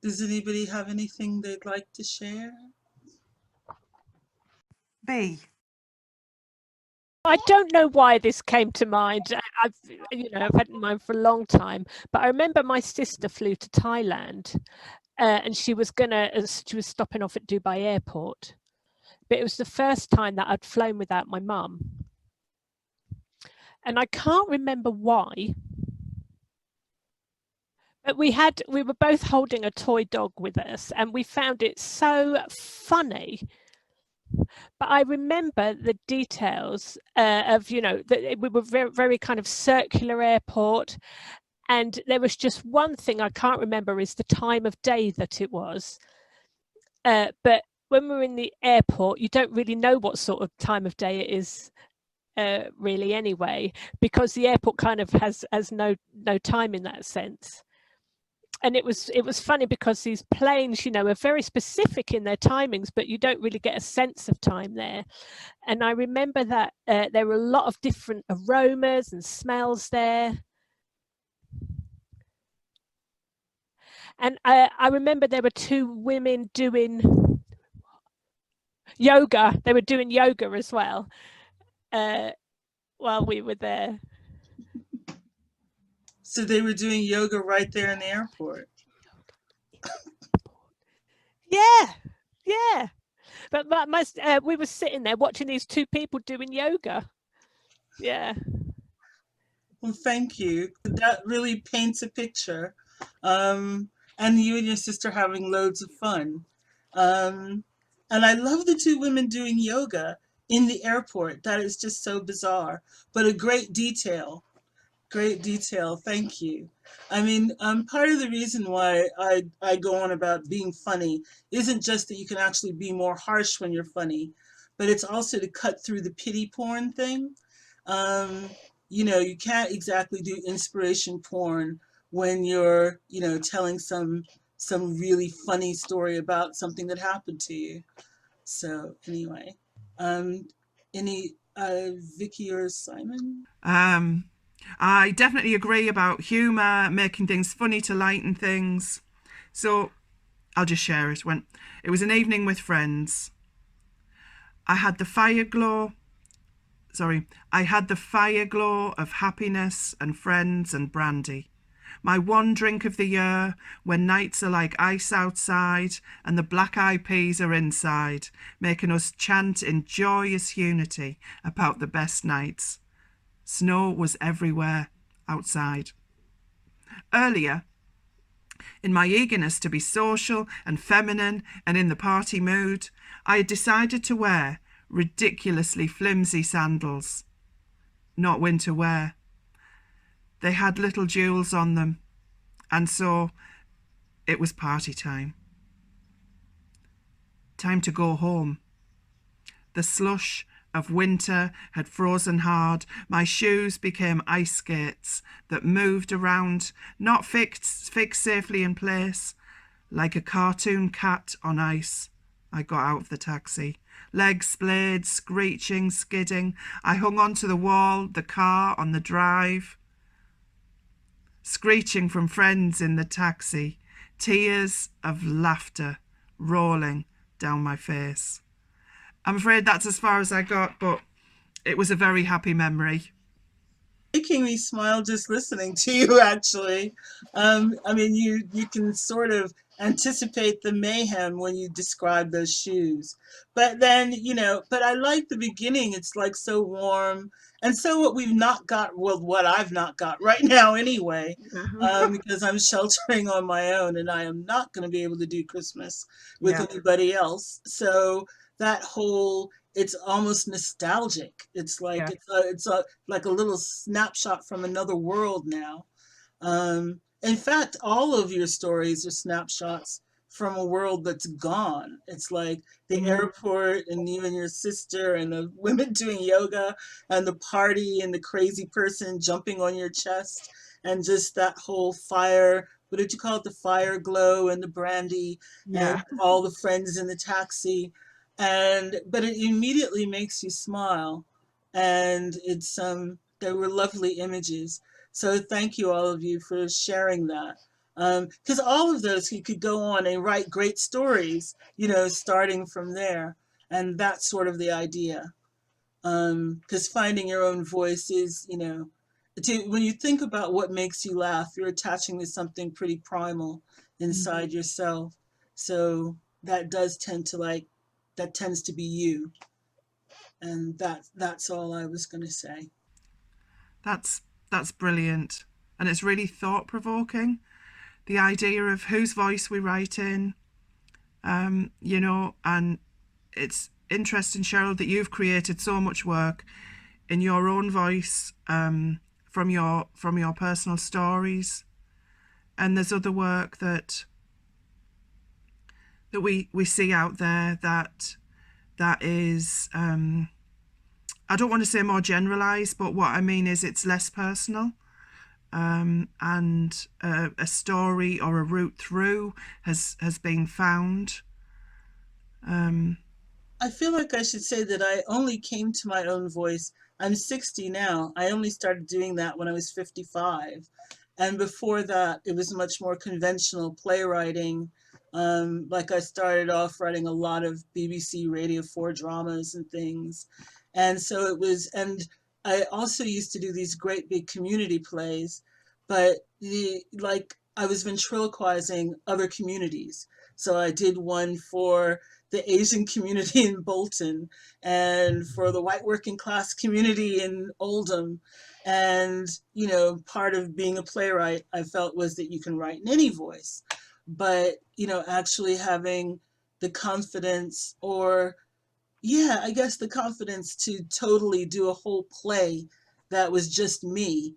Does anybody have anything they'd like to share? B. I don't know why this came to mind. I've I've had it in mind for a long time, but I remember my sister flew to Thailand, and she was stopping off at Dubai Airport, but it was the first time that I'd flown without my mum, and I can't remember why. But we were both holding a toy dog with us, and we found it so funny. But I remember the details of, that we were very, very kind of circular airport. And there was just one thing I can't remember is the time of day that it was. But when we're in the airport, you don't really know what sort of time of day it is really anyway, because the airport kind of has no time in that sense. And it was funny because these planes, are very specific in their timings, but you don't really get a sense of time there. And I remember that there were a lot of different aromas and smells there. And I remember there were 2 women doing yoga. They were doing yoga as well while we were there. So they were doing yoga right there in the airport. Yeah. But we were sitting there watching these 2 people doing yoga. Yeah. Well, thank you. That really paints a picture. And you and your sister having loads of fun. And I love the 2 women doing yoga in the airport. That is just so bizarre, but a great detail. Great detail. Thank you. I mean, part of the reason why I go on about being funny isn't just that you can actually be more harsh when you're funny, but it's also to cut through the pity porn thing. You can't exactly do inspiration porn when you're, telling some really funny story about something that happened to you. So anyway, any Vicky or Simon? I definitely agree about humour, making things funny to lighten things. So I'll just share it. It was an evening with friends. I had the fire glow of happiness and friends and brandy. My one drink of the year, when nights are like ice outside and the black eyed peas are inside, making us chant in joyous unity about the best nights. Snow was everywhere outside. Earlier, in my eagerness to be social and feminine and in the party mood, I had decided to wear ridiculously flimsy sandals. Not winter wear. They had little jewels on them, and so it was party time. Time to go home. The slush of winter had frozen hard. My shoes became ice skates that moved around, not fixed safely in place. Like a cartoon cat on ice, I got out of the taxi. Legs splayed, screeching, skidding. I hung onto the wall, the car on the drive. Screeching from friends in the taxi, tears of laughter rolling down my face. I'm afraid that's as far as I got, but it was a very happy memory. Making me smile just listening to you, actually. I mean, you can sort of anticipate the mayhem when you describe those shoes. But then, but I like the beginning. It's like so warm. And so what we've not got, well, what I've not got right now anyway, because I'm sheltering on my own and I am not going to be able to do Christmas with anybody else. So that whole, it's almost nostalgic. It's like it's like a little snapshot from another world now. In fact, all of your stories are snapshots from a world that's gone. It's like the airport and you and your sister and the women doing yoga and the party and the crazy person jumping on your chest and just that whole fire. What did you call it? The fire glow and the brandy and all the friends in the taxi. But it immediately makes you smile. and there were lovely images. So thank you, all of you, for sharing that. Because all of those, you could go on and write great stories, starting from there. And that's sort of the idea. Because finding your own voice is, when you think about what makes you laugh, you're attaching to something pretty primal inside yourself. So that does tend to that tends to be you. And that's all I was going to say. That's brilliant, and it's really thought-provoking. The idea of whose voice we write in, and it's interesting, Cheryl, that you've created so much work in your own voice, from your personal stories, and there's other work that we see out there that is, I don't want to say more generalized, but what I mean is it's less personal, and a story or a route through has been found. I feel like I should say that I only came to my own voice. I'm 60 now. I only started doing that when I was 55. And before that, it was much more conventional playwriting. Like I started off writing a lot of BBC Radio 4 dramas and things. And so it was, and I also used to do these great big community plays, but I was ventriloquizing other communities. So I did one for the Asian community in Bolton and for the white working class community in Oldham. And, part of being a playwright, I felt, was that you can write in any voice, but, actually having the confidence I guess the confidence to totally do a whole play that was just me.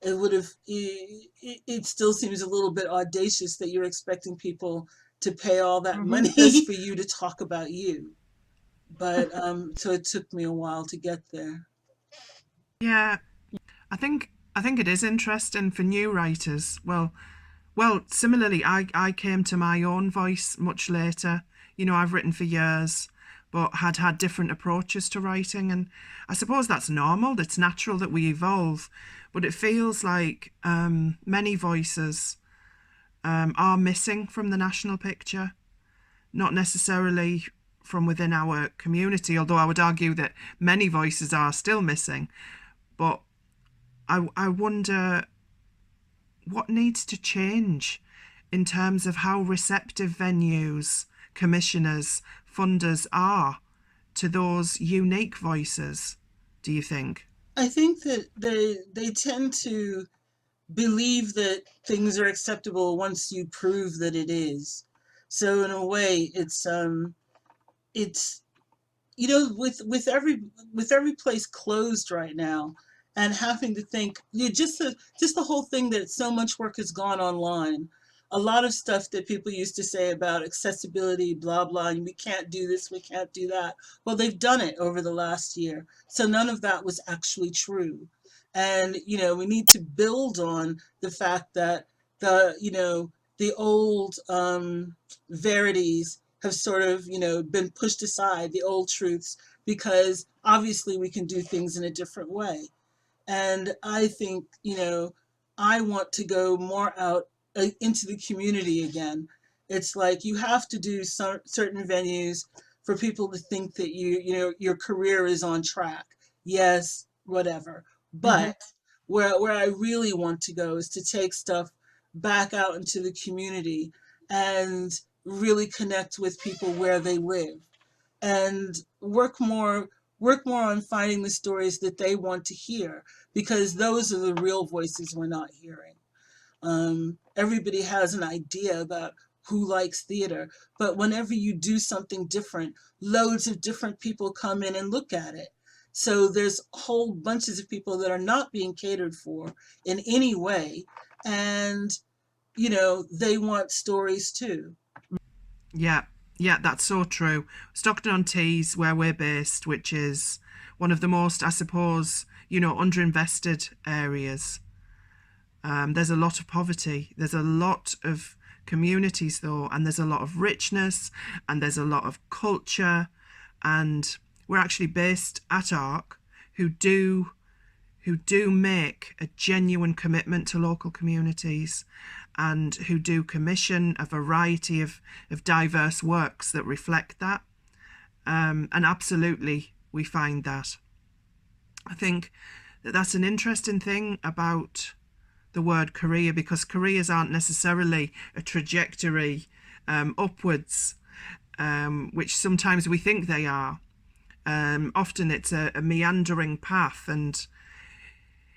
It still seems a little bit audacious that you're expecting people to pay all that money just for you to talk about you. But so it took me a while to get there. Yeah, I think it is interesting for new writers. Well, similarly, I came to my own voice much later. I've written for years, but had different approaches to writing, and I suppose that's normal. It's natural that we evolve, but it feels like many voices are missing from the national picture, not necessarily from within our community, although I would argue that many voices are still missing. But I wonder what needs to change in terms of how receptive venues, commissioners, funders are to those unique voices, do you think? I think that they tend to believe that things are acceptable once you prove that it is. So in a way, it's with every place closed right now, and having to think, just the whole thing that so much work has gone online. A lot of stuff that people used to say about accessibility, blah blah, and we can't do this, we can't do that. Well, they've done it over the last year, so none of that was actually true. And we need to build on the fact that the old verities have sort of, been pushed aside, the old truths, because obviously we can do things in a different way. And I think, I want to go more out into the community again. It's like you have to do certain venues for people to think that your career is on track. Yes, whatever. But where I really want to go is to take stuff back out into the community and really connect with people where they live, and work more on finding the stories that they want to hear, because those are the real voices we're not hearing. Everybody has an idea about who likes theater, but whenever you do something different, loads of different people come in and look at it. So there's whole bunches of people that are not being catered for in any way, and they want stories too. Yeah, that's so true. Stockton-on-Tees, where we're based, which is one of the most, I suppose, underinvested areas. There's a lot of poverty. There's a lot of communities, though, and there's a lot of richness, and there's a lot of culture. And we're actually based at ARC, who do make a genuine commitment to local communities and who do commission a variety of diverse works that reflect that. And absolutely, we find that. I think that that's an interesting thing about the word career, because careers aren't necessarily a trajectory upwards, which sometimes we think they are. Often it's a meandering path, and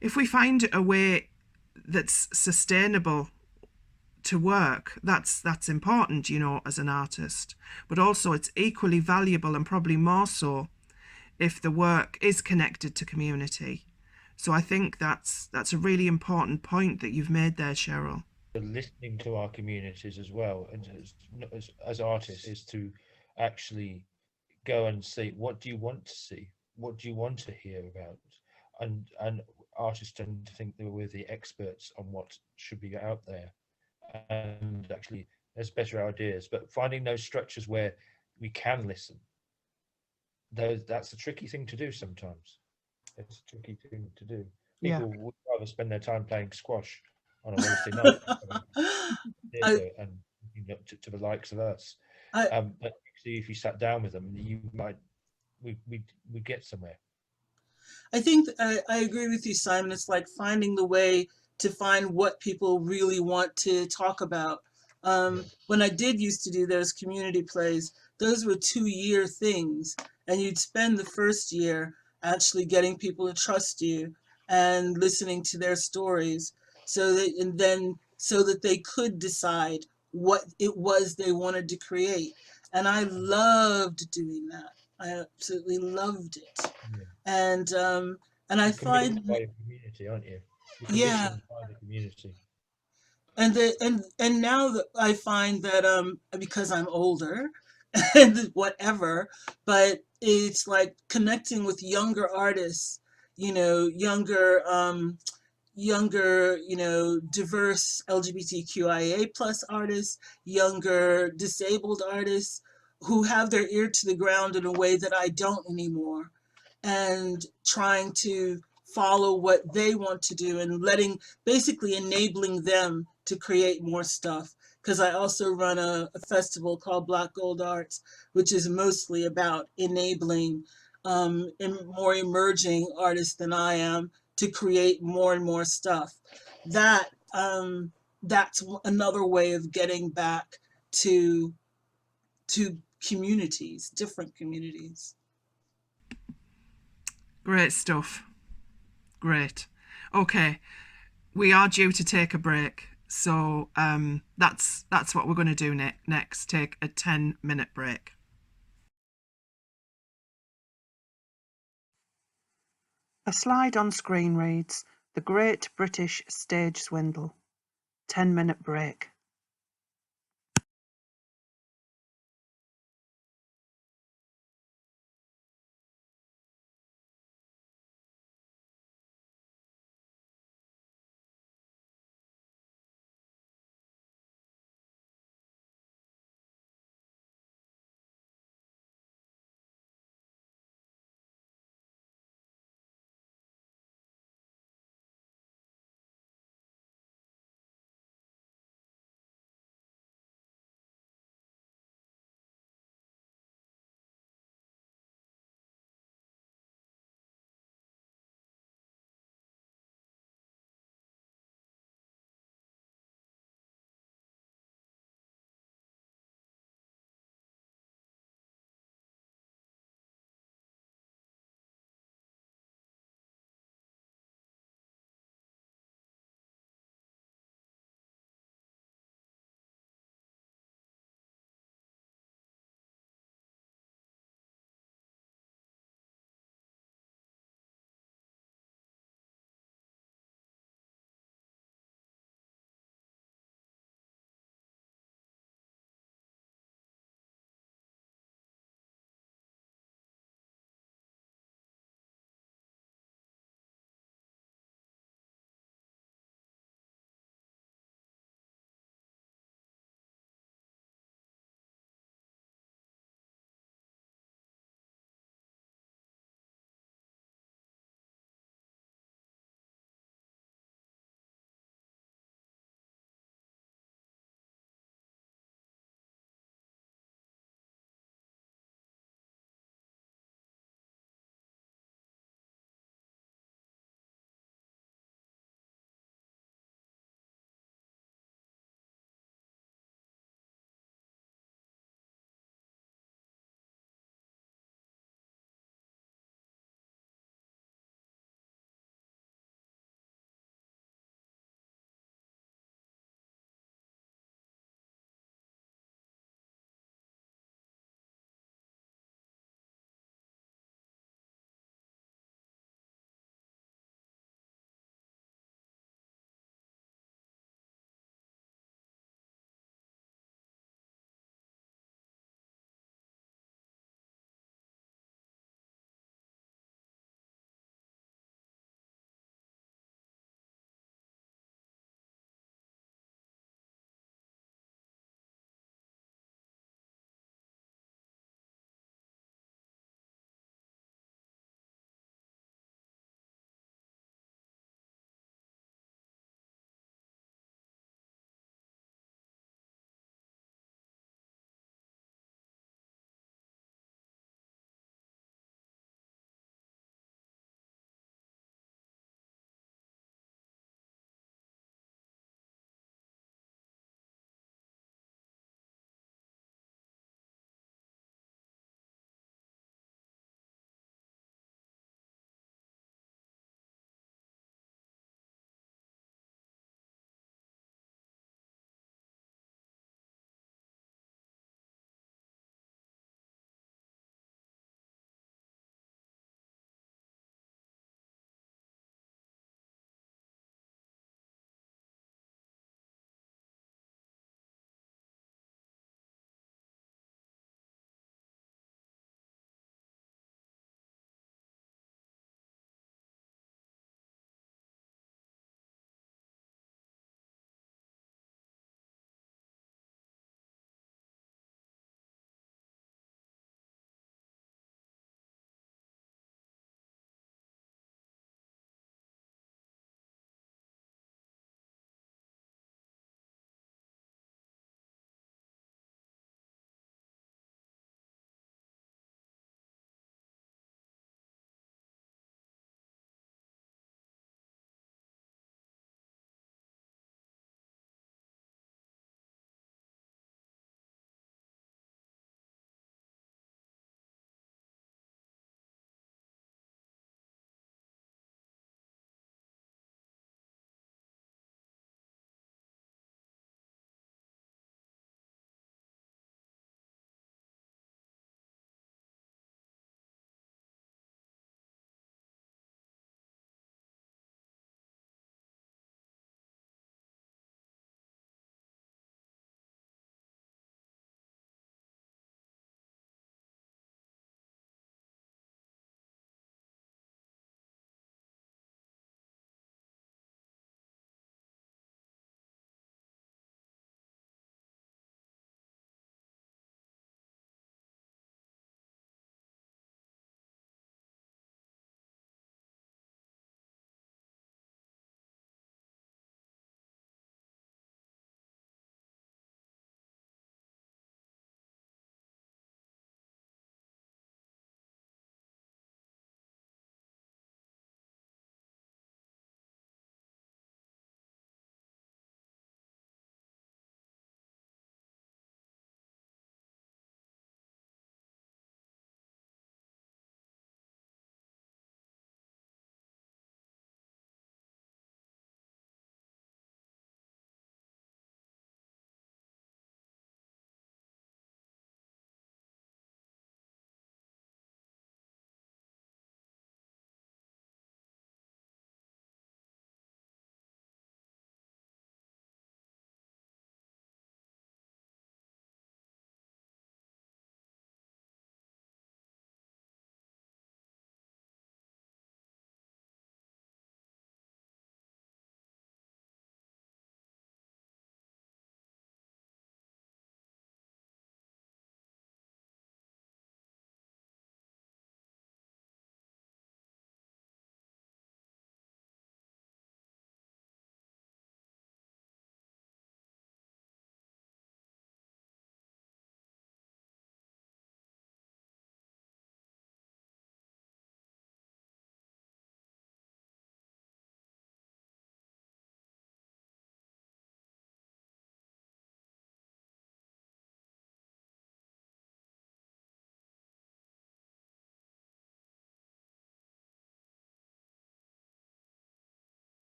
if we find a way that's sustainable to work, that's important, you know, as an artist. But also it's equally valuable, and probably more so, if the work is connected to community. So I think that's a really important point that you've made there, Cheryl. Listening to our communities as well, and as artists, is to actually go and see, what do you want to see, what do you want to hear about, and artists tend to think that we're the experts on what should be out there, and actually there's better ideas, but finding those structures where we can listen, that's a tricky thing to do sometimes. It's a tricky thing to do. Yeah. People would rather spend their time playing squash on a Wednesday night theatre and looking up to the likes of us. But actually, if you sat down with them, you might we get somewhere. I think I agree with you, Simon. It's like finding the way to find what people really want to talk about. When I did used to do those community plays, those were 2-year things, and you'd spend the first year actually getting people to trust you and listening to their stories, so that they could decide what it was they wanted to create. And I loved doing that. I absolutely loved it. Yeah. And I You're find, commissioned by your community, aren't you? You're yeah, commissioned by the community. and now that I find that because I'm older and whatever, but it's like connecting with younger artists, you know, younger, you know, diverse LGBTQIA plus artists, younger disabled artists who have their ear to the ground in a way that I don't anymore, and trying to follow what they want to do and basically enabling them to create more stuff. Because I also run a festival called Black Gold Arts, which is mostly about enabling more emerging artists than I am to create more and more stuff. That that's another way of getting back to communities, different communities. Great stuff. Great. Okay, we are due to take a break, so that's what we're going to do next. Take a 10-minute break. A slide on screen reads, "The Great British Stage Swindle." 10-minute break.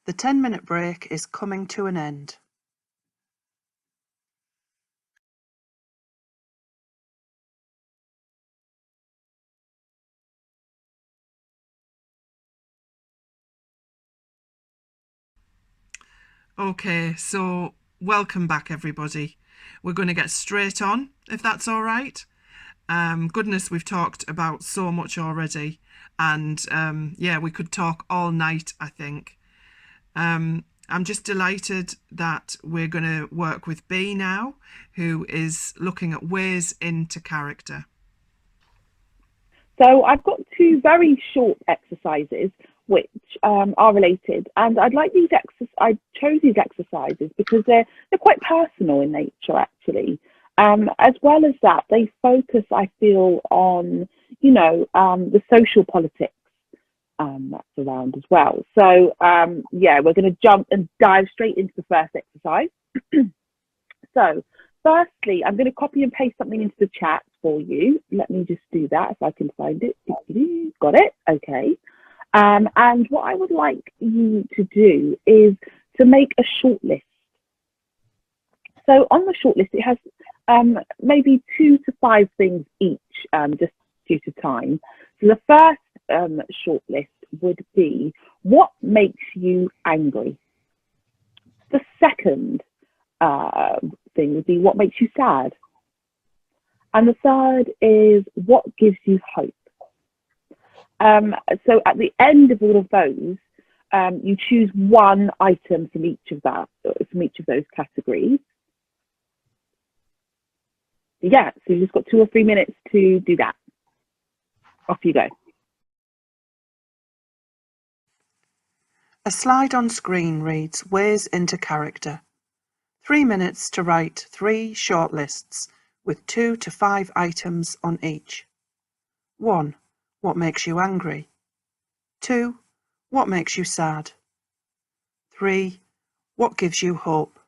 The 10-minute break is coming to an end. Okay, so welcome back, everybody. We're going to get straight on, if that's all right. Goodness, we've talked about so much already, and yeah, we could talk all night, I think. I'm just delighted that we're going to work with Bea now, who is looking at ways into character. So I've got two very short exercises which are related, and I'd like these I chose these exercises because they're quite personal in nature, actually. As well as that, they focus, I feel, on the social politics that's around as well. So yeah, we're going to jump and dive straight into the first exercise. So firstly, I'm going to copy and paste something into the chat for you. Let me just do that if I can find it. Got it? Okay. And what I would like you to do is to make a short list. So on the short list, it has maybe 2 to 5 things each, just due to time. So the first short list would be, what makes you angry? The second thing would be, what makes you sad? And the third is, what gives you hope? So at the end of all of those, you choose one item from each of those categories. Yeah, so you've just got 2 or 3 minutes to do that. Off you go. A slide on screen reads Ways into Character. 3 minutes to write 3 short lists with 2 to 5 items on each. 1. What makes you angry? 2. What makes you sad? 3. What gives you hope?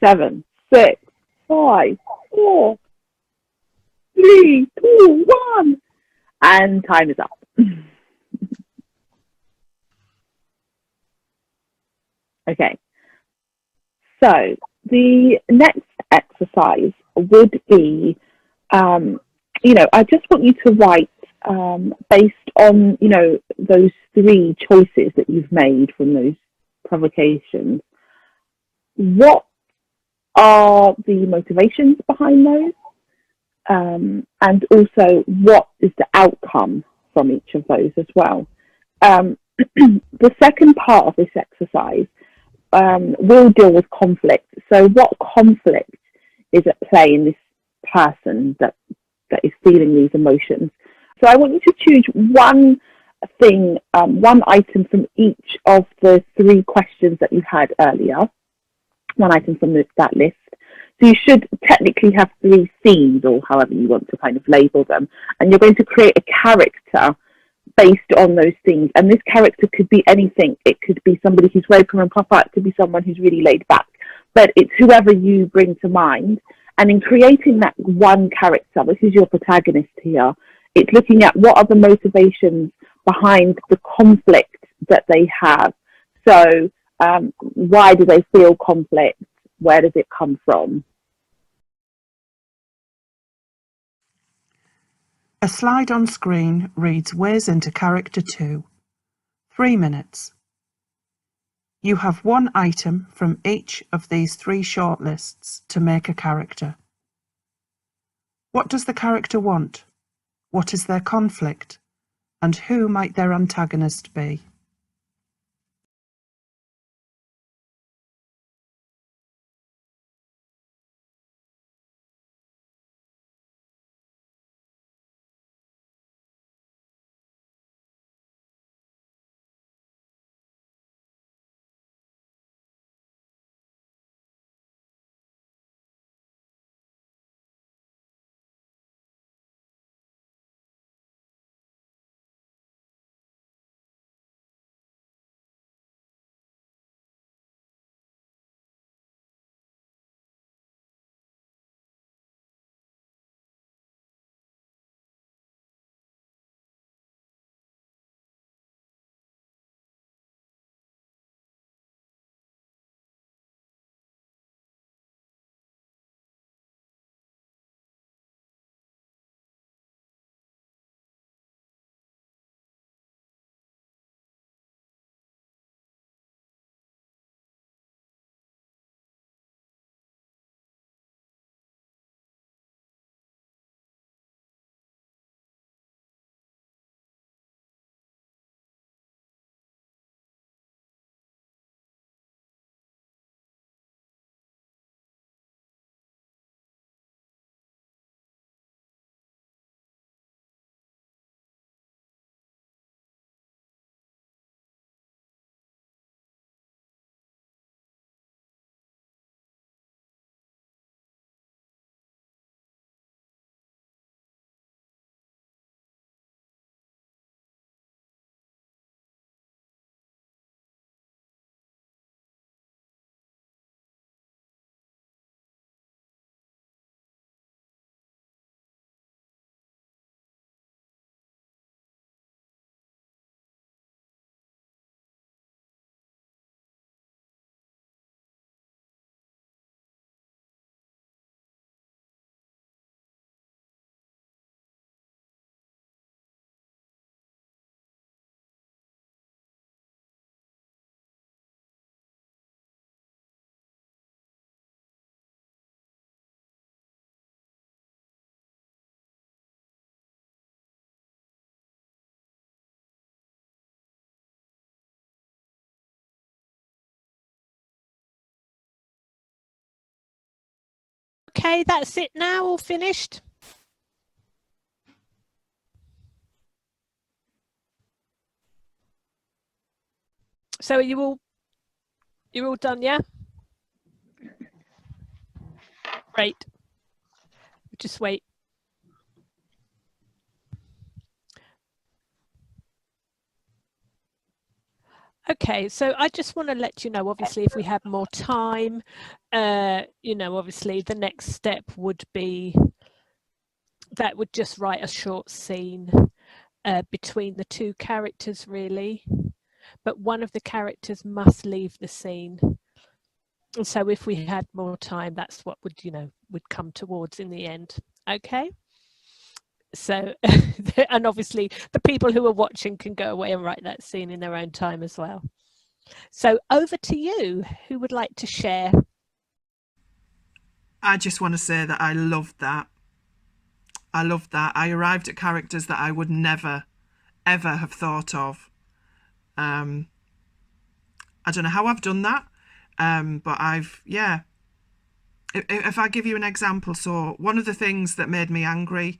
Seven, 6, 5, 4, 3, 2, 1, and time is up. Okay, so the next exercise would be, I just want you to write based on, those three choices that you've made from those provocations. What are the motivations behind those? And also, what is the outcome from each of those as well? The second part of this exercise will deal with conflict. So what conflict is at play in this person that is feeling these emotions? So I want you to choose one thing, one item from each of the three questions that you had earlier, one item from that list. So you should technically have three themes, or however you want to kind of label them, and you're going to create a character based on those things. And this character could be anything. It could be somebody who's very prim and proper. It could be someone who's really laid back. But it's whoever you bring to mind. And in creating that one character, this is your protagonist here, it's looking at what are the motivations behind the conflict that they have. So why do they feel conflict? Where does it come from? A slide on screen reads Ways into Character 2. 3 minutes. You have one item from each of these three shortlists to make a character. What does the character want? What is their conflict? And who might their antagonist be? Okay, that's it now, all finished. So you're all done, yeah? Great. Just wait. Okay, so I just want to let you know, obviously, if we had more time, obviously the next step would be that would just write a short scene between the two characters, really. But one of the characters must leave the scene. So if we had more time, that's what would, would come towards in the end. Okay. So, and obviously the people who are watching can go away and write that scene in their own time as well. So over to you. Who would like to share? I just want to say that I loved that. I loved that. I arrived at characters that I would never, ever have thought of. I don't know how I've done that, but yeah. If I give you an example, so one of the things that made me angry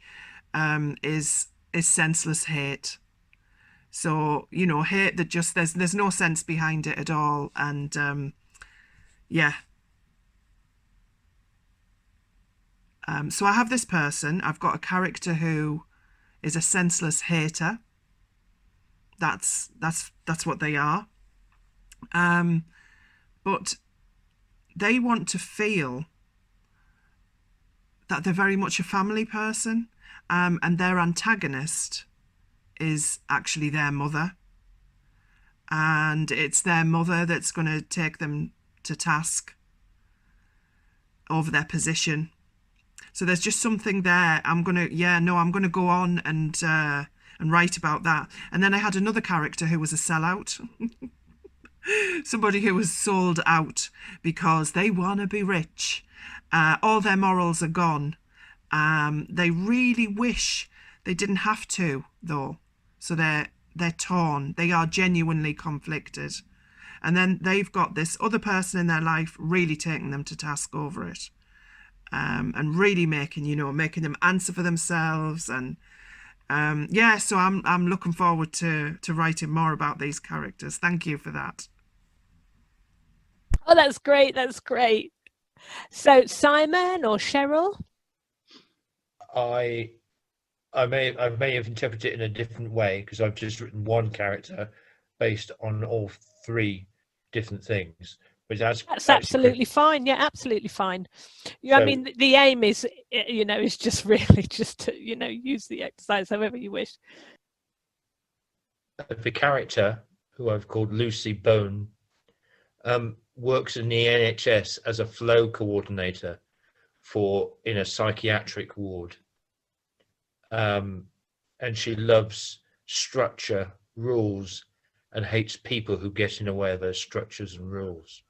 is senseless hate. So, hate that just there's no sense behind it at all. And yeah. So I have this person. I've got a character who is a senseless hater. That's what they are. But they want to feel that they're very much a family person, and their antagonist is actually their mother, and it's their mother that's going to take them to task over their position. So there's just something there. I'm going to go on and write about that. And then I had another character who was a sellout. Somebody who was sold out because they want to be rich. All their morals are gone. They really wish they didn't have to, though. So they're torn. They are genuinely conflicted. And then they've got this other person in their life really taking them to task over it. And really making them answer for themselves. And so I'm looking forward to writing more about these characters. Thank you for that. Oh, that's great. That's great. So Simon or Cheryl? I may have interpreted it in a different way because I've just written one character based on all three different things. But that's absolutely fine. Yeah, absolutely fine. Yeah, so, I mean, the aim is, is just really just to, use the exercise however you wish. The character, who I've called Lucy Bone, works in the NHS as a flow coordinator in a psychiatric ward. And she loves structure, rules, and hates people who get in the way of those structures and rules.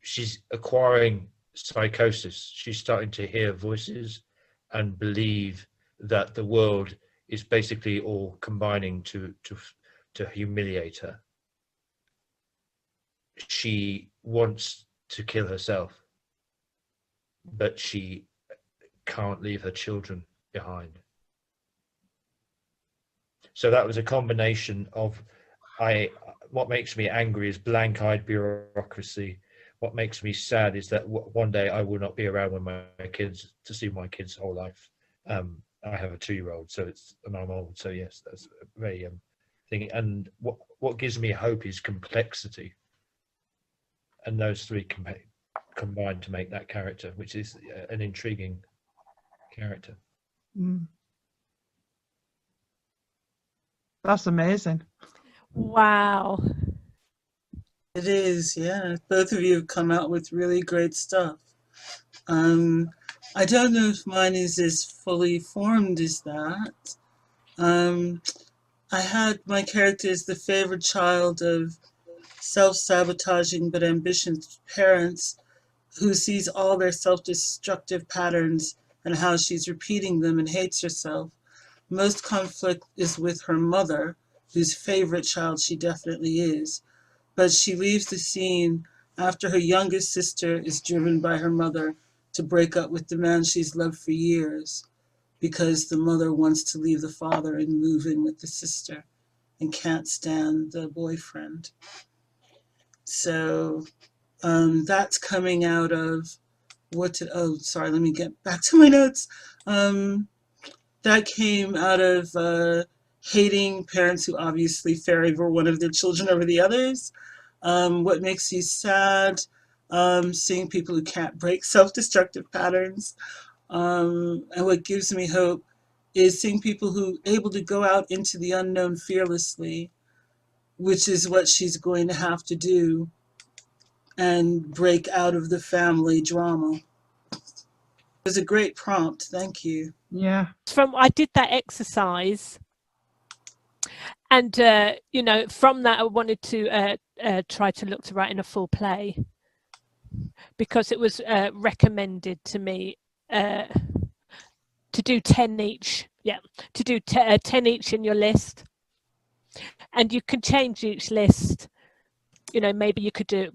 She's acquiring psychosis. She's starting to hear voices and believe that the world is basically all combining to humiliate her. She wants to kill herself, but she can't leave her children behind. So that was a combination of what makes me angry is blank-eyed bureaucracy. What makes me sad is that one day I will not be around with my kids to see my kids' whole life. I have a 2-year-old, and I'm old, so yes, that's a very thing. And what gives me hope is complexity, and those three combined to make that character, which is an intriguing character. That's amazing. Wow. It is, yeah. Both of you have come out with really great stuff. I don't know if mine is as fully formed as that. I had my character as the favorite child of self-sabotaging but ambitious parents who sees all their self-destructive patterns and how she's repeating them and hates herself. Most conflict is with her mother, whose favorite child she definitely is. But she leaves the scene after her youngest sister is driven by her mother to break up with the man she's loved for years because the mother wants to leave the father and move in with the sister and can't stand the boyfriend. So that's coming out of let me get back to my notes. That came out of hating parents who obviously favor one of their children over the others. What makes you sad, seeing people who can't break self-destructive patterns. And what gives me hope is seeing people who are able to go out into the unknown fearlessly, which is what she's going to have to do and break out of the family drama. It was a great prompt. Thank you. Yeah. I did that exercise, and you know, from that I wanted to try to look to writing a full play, because it was recommended to me to do 10 each. Yeah, to do 10 each in your list, and you can change each list. You know, maybe you could do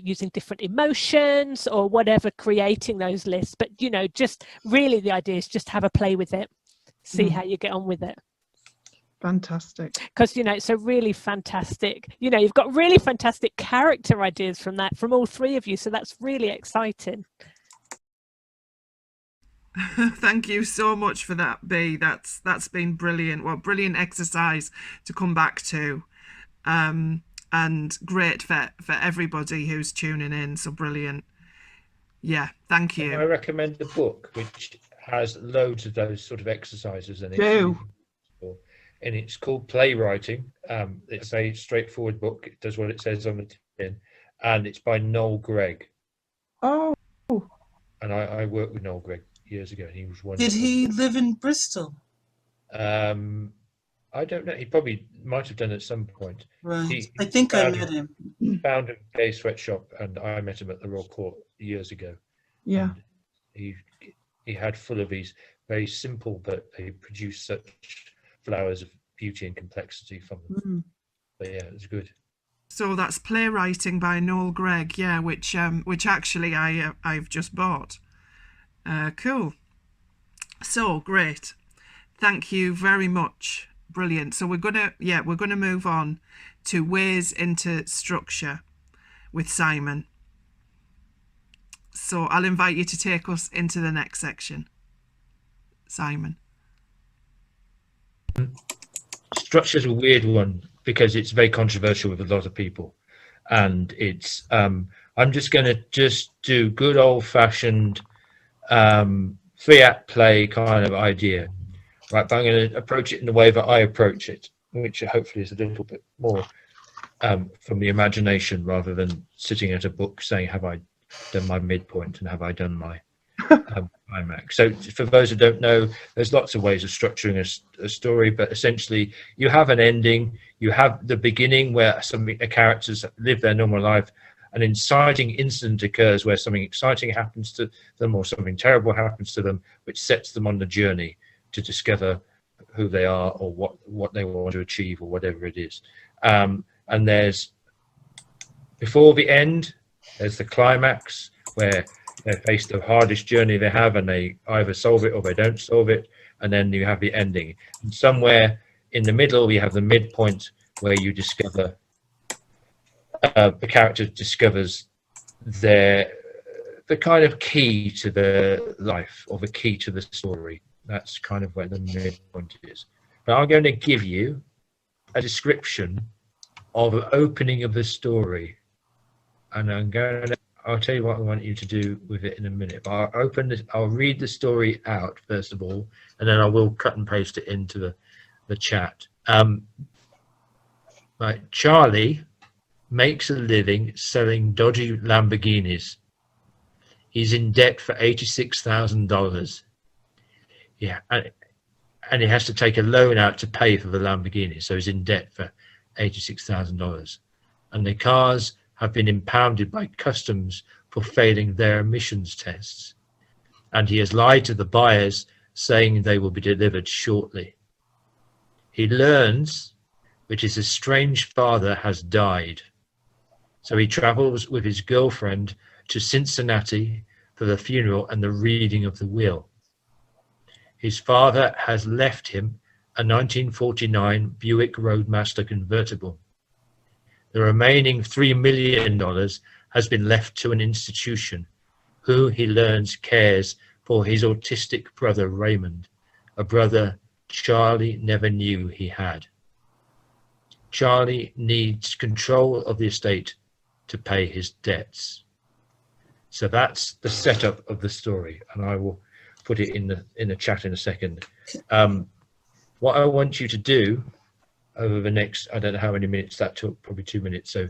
using different emotions or whatever, creating those lists. But, you know, just really the idea is just have a play with it, see how you get on with it. Fantastic. Because, you know, it's a really fantastic, you know, you've got really fantastic character ideas from that, from all three of you. So that's really exciting. Thank you so much for that, B. That's been brilliant. Well, brilliant exercise to come back to. And great for everybody who's tuning in. So brilliant. Yeah, thank you. I recommend the book, which has loads of those sort of exercises in it. And it's called Playwriting. It's a straightforward book. It does what it says on the tin, and it's by Noel Gregg. Oh. And I worked with Noel Gregg years ago, and he was wonderful. Did he live in Bristol? I don't know. He probably might have done at some point. Right. I think I met him. Found a gay sweatshop, and I met him at the Royal Court years ago. Yeah. And he had full of these very simple, but they produce such flowers of beauty and complexity from them. But yeah, it was good. So that's Playwriting by Noel Gregg, yeah, which actually I've just bought. Cool. So great. Thank you very much. Brilliant. So we're gonna move on to ways into structure with Simon. So I'll invite you to take us into the next section, Simon. Structure's a weird one because it's very controversial with a lot of people, and it's I'm just going to do good old-fashioned 3-act play kind of idea, right? But I'm going to approach it in the way that I approach it, which hopefully is a little bit more from the imagination rather than sitting at a book saying, have I done my midpoint and have I done my climax? So for those who don't know, there's lots of ways of structuring a story, but essentially you have an ending, you have the beginning where a characters live their normal life, an inciting incident occurs where something exciting happens to them or something terrible happens to them, which sets them on the journey to discover who they are or what they want to achieve or whatever it is. And there's, before the end, there's the climax where they face the hardest journey they have and they either solve it or they don't solve it, and then you have the ending. And somewhere in the middle, you have the midpoint where you discover, the character discovers the kind of key to the life or the key to the story. That's kind of where the midpoint is. But I'm going to give you a description of the opening of the story, and I'll tell you what I want you to do with it in a minute. But I'll read the story out first of all, and then I will cut and paste it into the chat. Right, Charlie makes a living selling dodgy Lamborghinis. He's in debt for $86,000. Yeah, and he has to take a loan out to pay for the Lamborghini, so he's in debt for $86,000. And the cars have been impounded by customs for failing their emissions tests. And he has lied to the buyers, saying they will be delivered shortly. He learns that his estranged father has died. So he travels with his girlfriend to Cincinnati for the funeral and the reading of the will. His father has left him a 1949 Buick Roadmaster convertible. The remaining $3 million has been left to an institution who he learns cares for his autistic brother Raymond, a brother Charlie never knew he had. Charlie needs control of the estate to pay his debts. So that's the setup of the story, and I will put it in the chat in a second. What I want you to do over the next, I don't know how many minutes that took, probably 2 minutes. So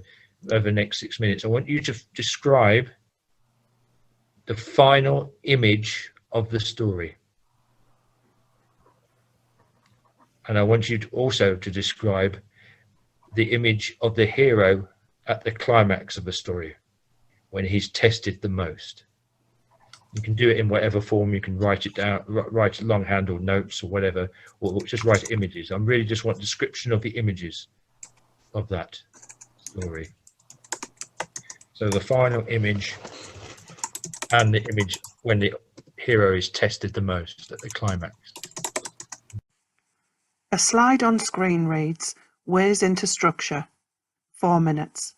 over the next 6 minutes. I want you to describe the final image of the story. And I want you to also to describe the image of the hero at the climax of the story, when he's tested the most. You can do it in whatever form. You can write it down, write longhand or notes or whatever, or just write images. I really just want a description of the images of that story. So the final image and the image when the hero is tested the most at the climax. A slide on screen reads, Ways into structure, 4 minutes.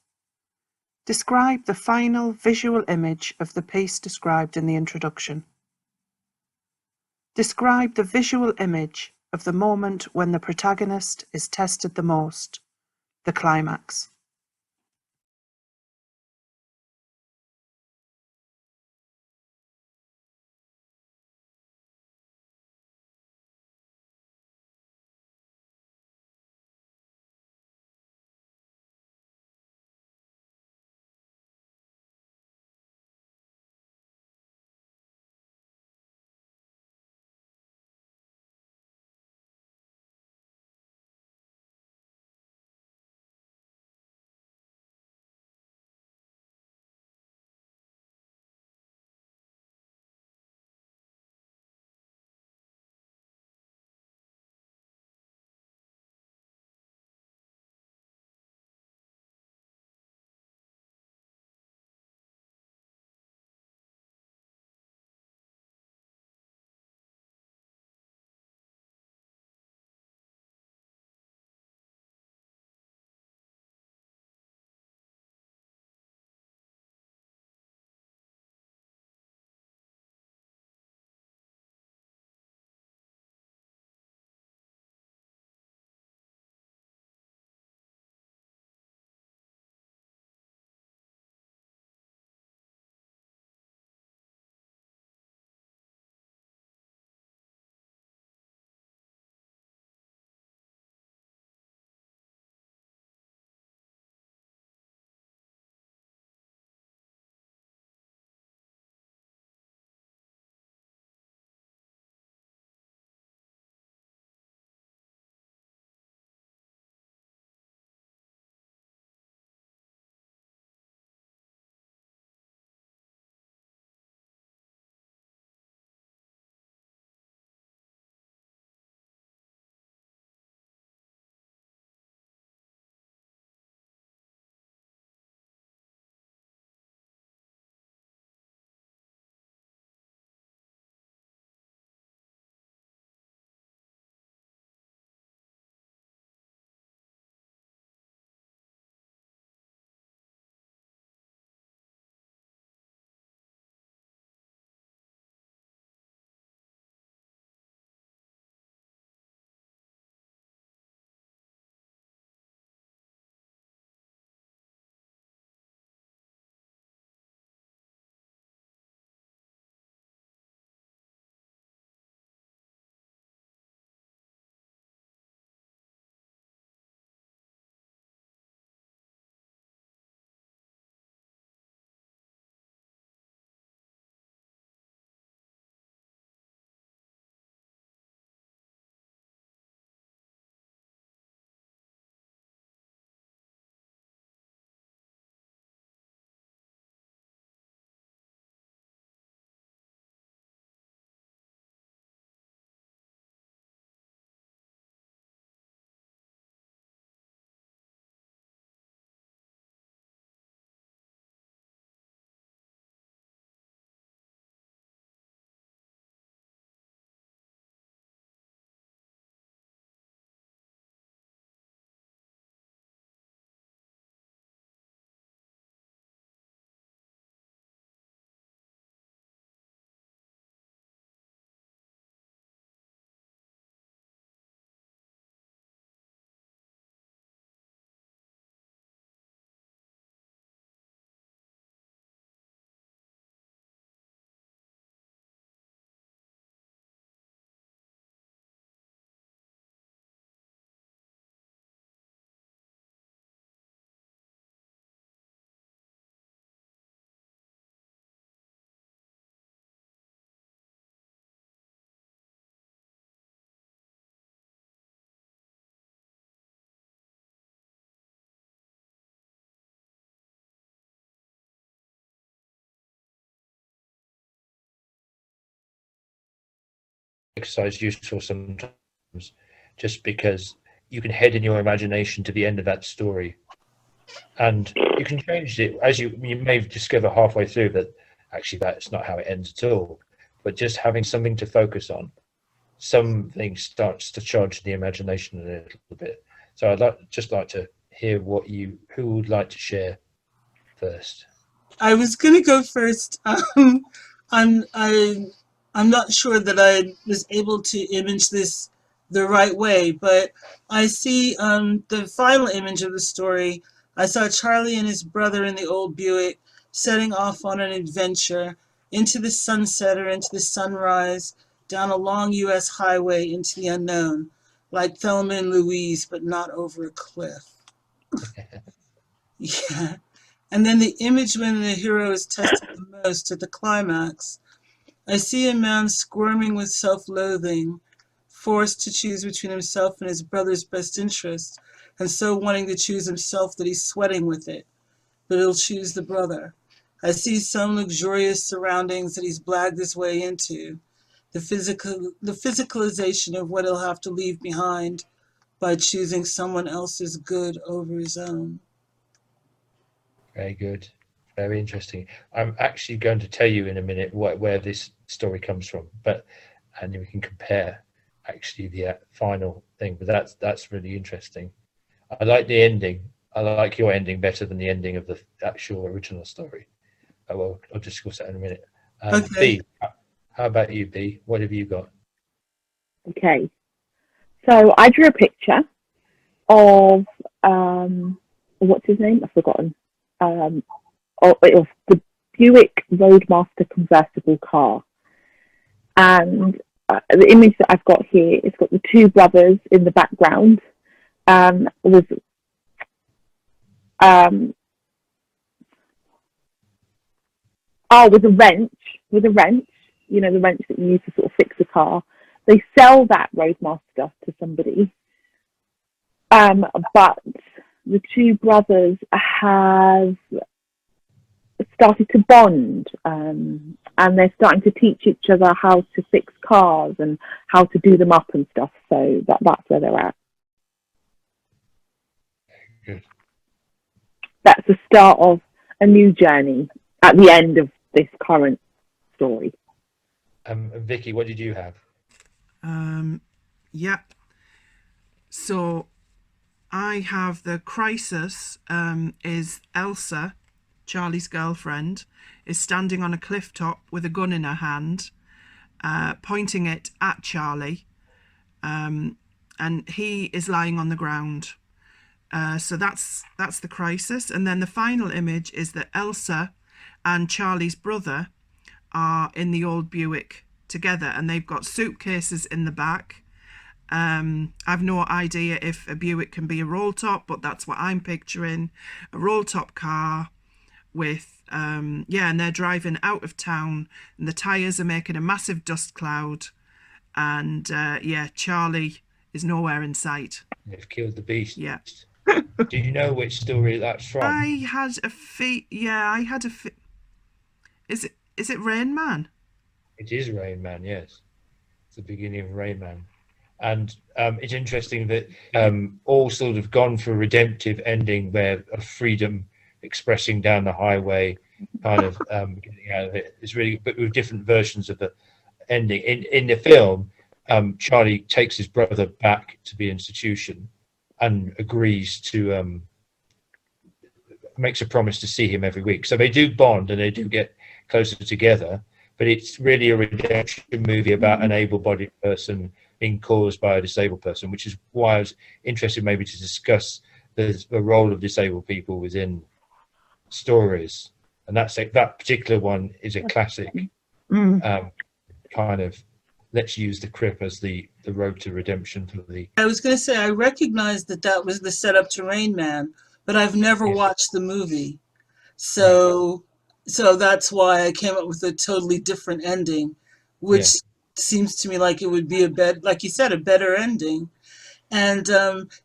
Describe the final visual image of the piece described in the introduction. Describe the visual image of the moment when the protagonist is tested the most, the climax. exercise useful sometimes, just because you can head in your imagination to the end of that story, and you can change it as you may discover halfway through that actually that's not how it ends at all. But just having something to focus on, something starts to charge the imagination a little bit. So just like to hear who would like to share first. I was gonna go first. I'm I'm not sure that I was able to image this the right way, but I see the final image of the story. I saw Charlie and his brother in the old Buick setting off on an adventure into the sunset or into the sunrise, down a long U.S. highway into the unknown, like Thelma and Louise, but not over a cliff. Yeah. And then the image when the hero is tested the most at the climax. I see a man squirming with self-loathing, forced to choose between himself and his brother's best interest, and so wanting to choose himself that he's sweating with it, but he'll choose the brother. I see some luxurious surroundings that he's blagged his way into, the physicalization of what he'll have to leave behind by choosing someone else's good over his own. Very good. Very interesting. I'm actually going to tell you in a minute where this story comes from, and we can compare actually the final thing. But that's really interesting. I like the ending. I like your ending better than the ending of the actual original story. Well, I'll discuss that in a minute. Okay. B, how about you, B? What have you got? Okay. So I drew a picture of what's his name? I've forgotten. Of the Buick Roadmaster convertible car, and the image that I've got here, it's got the two brothers in the background, with with a wrench, you know, the wrench that you use to sort of fix a car. They sell that Roadmaster to somebody, but the two brothers have started to bond, and they're starting to teach each other how to fix cars and how to do them up and stuff. So that's where they're at. Good. That's the start of a new journey at the end of this current story. Vicky, what did you have? Yeah. So I have the crisis is Elsa, Charlie's girlfriend, is standing on a cliff top with a gun in her hand, pointing it at Charlie, and he is lying on the ground. So that's the crisis. And then the final image is that Elsa and Charlie's brother are in the old Buick together, and they've got suitcases in the back. I've no idea if a Buick can be a roll top, but that's what I'm picturing, a roll top car with and they're driving out of town, and the tires are making a massive dust cloud, and Charlie is nowhere in sight. They've killed the beast. Yeah. Do you know which story that's from? I had a Is it Rain Man? It is Rain Man, yes. It's the beginning of Rain Man. And it's interesting that all sort of gone for a redemptive ending where of freedom expressing down the highway, kind of getting out of it. It's really, but with different versions of the ending. In the film, Charlie takes his brother back to the institution and agrees to makes a promise to see him every week. So they do bond and they do get closer together. But it's really a redemption movie about an able-bodied person being caused by a disabled person, which is why I was interested maybe to discuss the role of disabled people within stories. And that particular one is a classic kind of, let's use the crip as the road to redemption for the... I was going to say, I recognized that was the setup to Rain Man, but I've never watched the movie. So that's why I came up with a totally different ending, which seems to me like it would be like you said, a better ending. And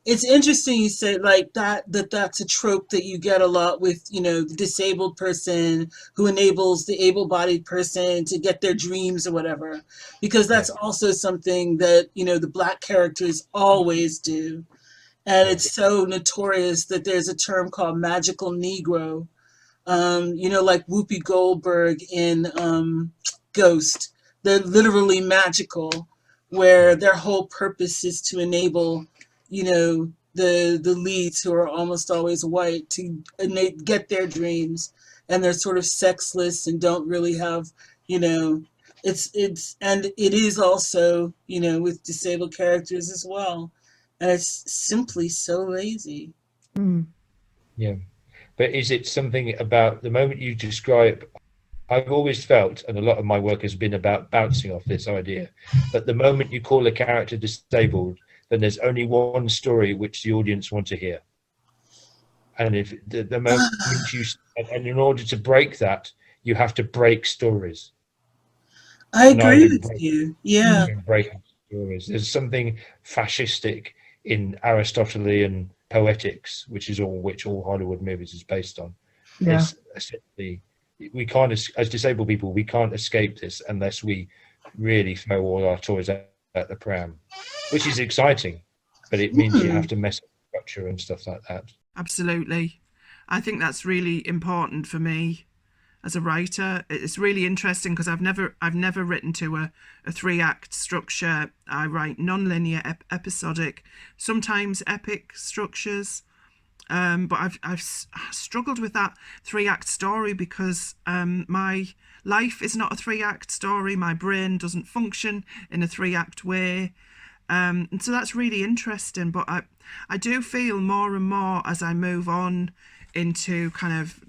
it's interesting you say like that's a trope that you get a lot with, you know, the disabled person who enables the able-bodied person to get their dreams or whatever, because that's Yes. also something that, you know, the Black characters always do. And Yeah. it's so notorious that there's a term called magical Negro, you know, like Whoopi Goldberg in Ghost. They're literally magical, where Yeah. their whole purpose is to enable, you know, the leads who are almost always white to get their dreams, and they're sort of sexless and don't really have, you know, it's and it is also, you know, with disabled characters as well, and it's simply so lazy. Mm. Yeah. But is it something about the moment you describe? I've always felt, and a lot of my work has been about bouncing off this idea, that the moment you call a character disabled, then there's only one story which the audience want to hear. And if the moment you, and in order to break that, you have to break stories. I And I've agree been with breaking, you. Yeah. breaking stories. There's something fascistic in Aristotelian poetics, which all Hollywood movies is based on. Yeah. It's essentially, we can't, as disabled people, we can't escape this unless we really throw all our toys at the pram, which is exciting, but it means you have to mess up structure and stuff like that. Absolutely. I think that's really important for me as a writer. It's really interesting because I've never written to a 3-act structure. I write non-linear, episodic, sometimes epic structures. But I've struggled with that 3-act story because my life is not a 3-act story. My brain doesn't function in a 3-act way. And so that's really interesting. But I do feel more and more as I move on into kind of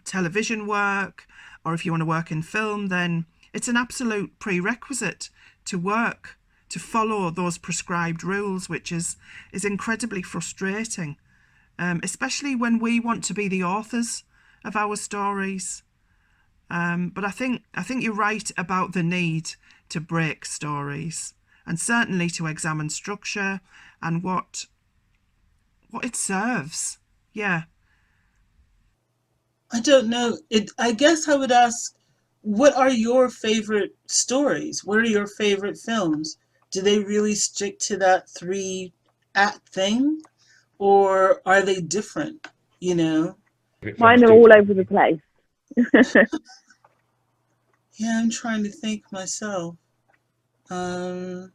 television work, or if you want to work in film, then it's an absolute prerequisite to work, to follow those prescribed rules, which is incredibly frustrating, especially when we want to be the authors of our stories. But I think you're right about the need to break stories, and certainly to examine structure and what it serves. Yeah. I don't know. I guess I would ask, what are your favorite stories? What are your favorite films? Do they really stick to that 3-act thing? Or are they different? You know? Mine are all over the place. Yeah, I'm trying to think myself. Um,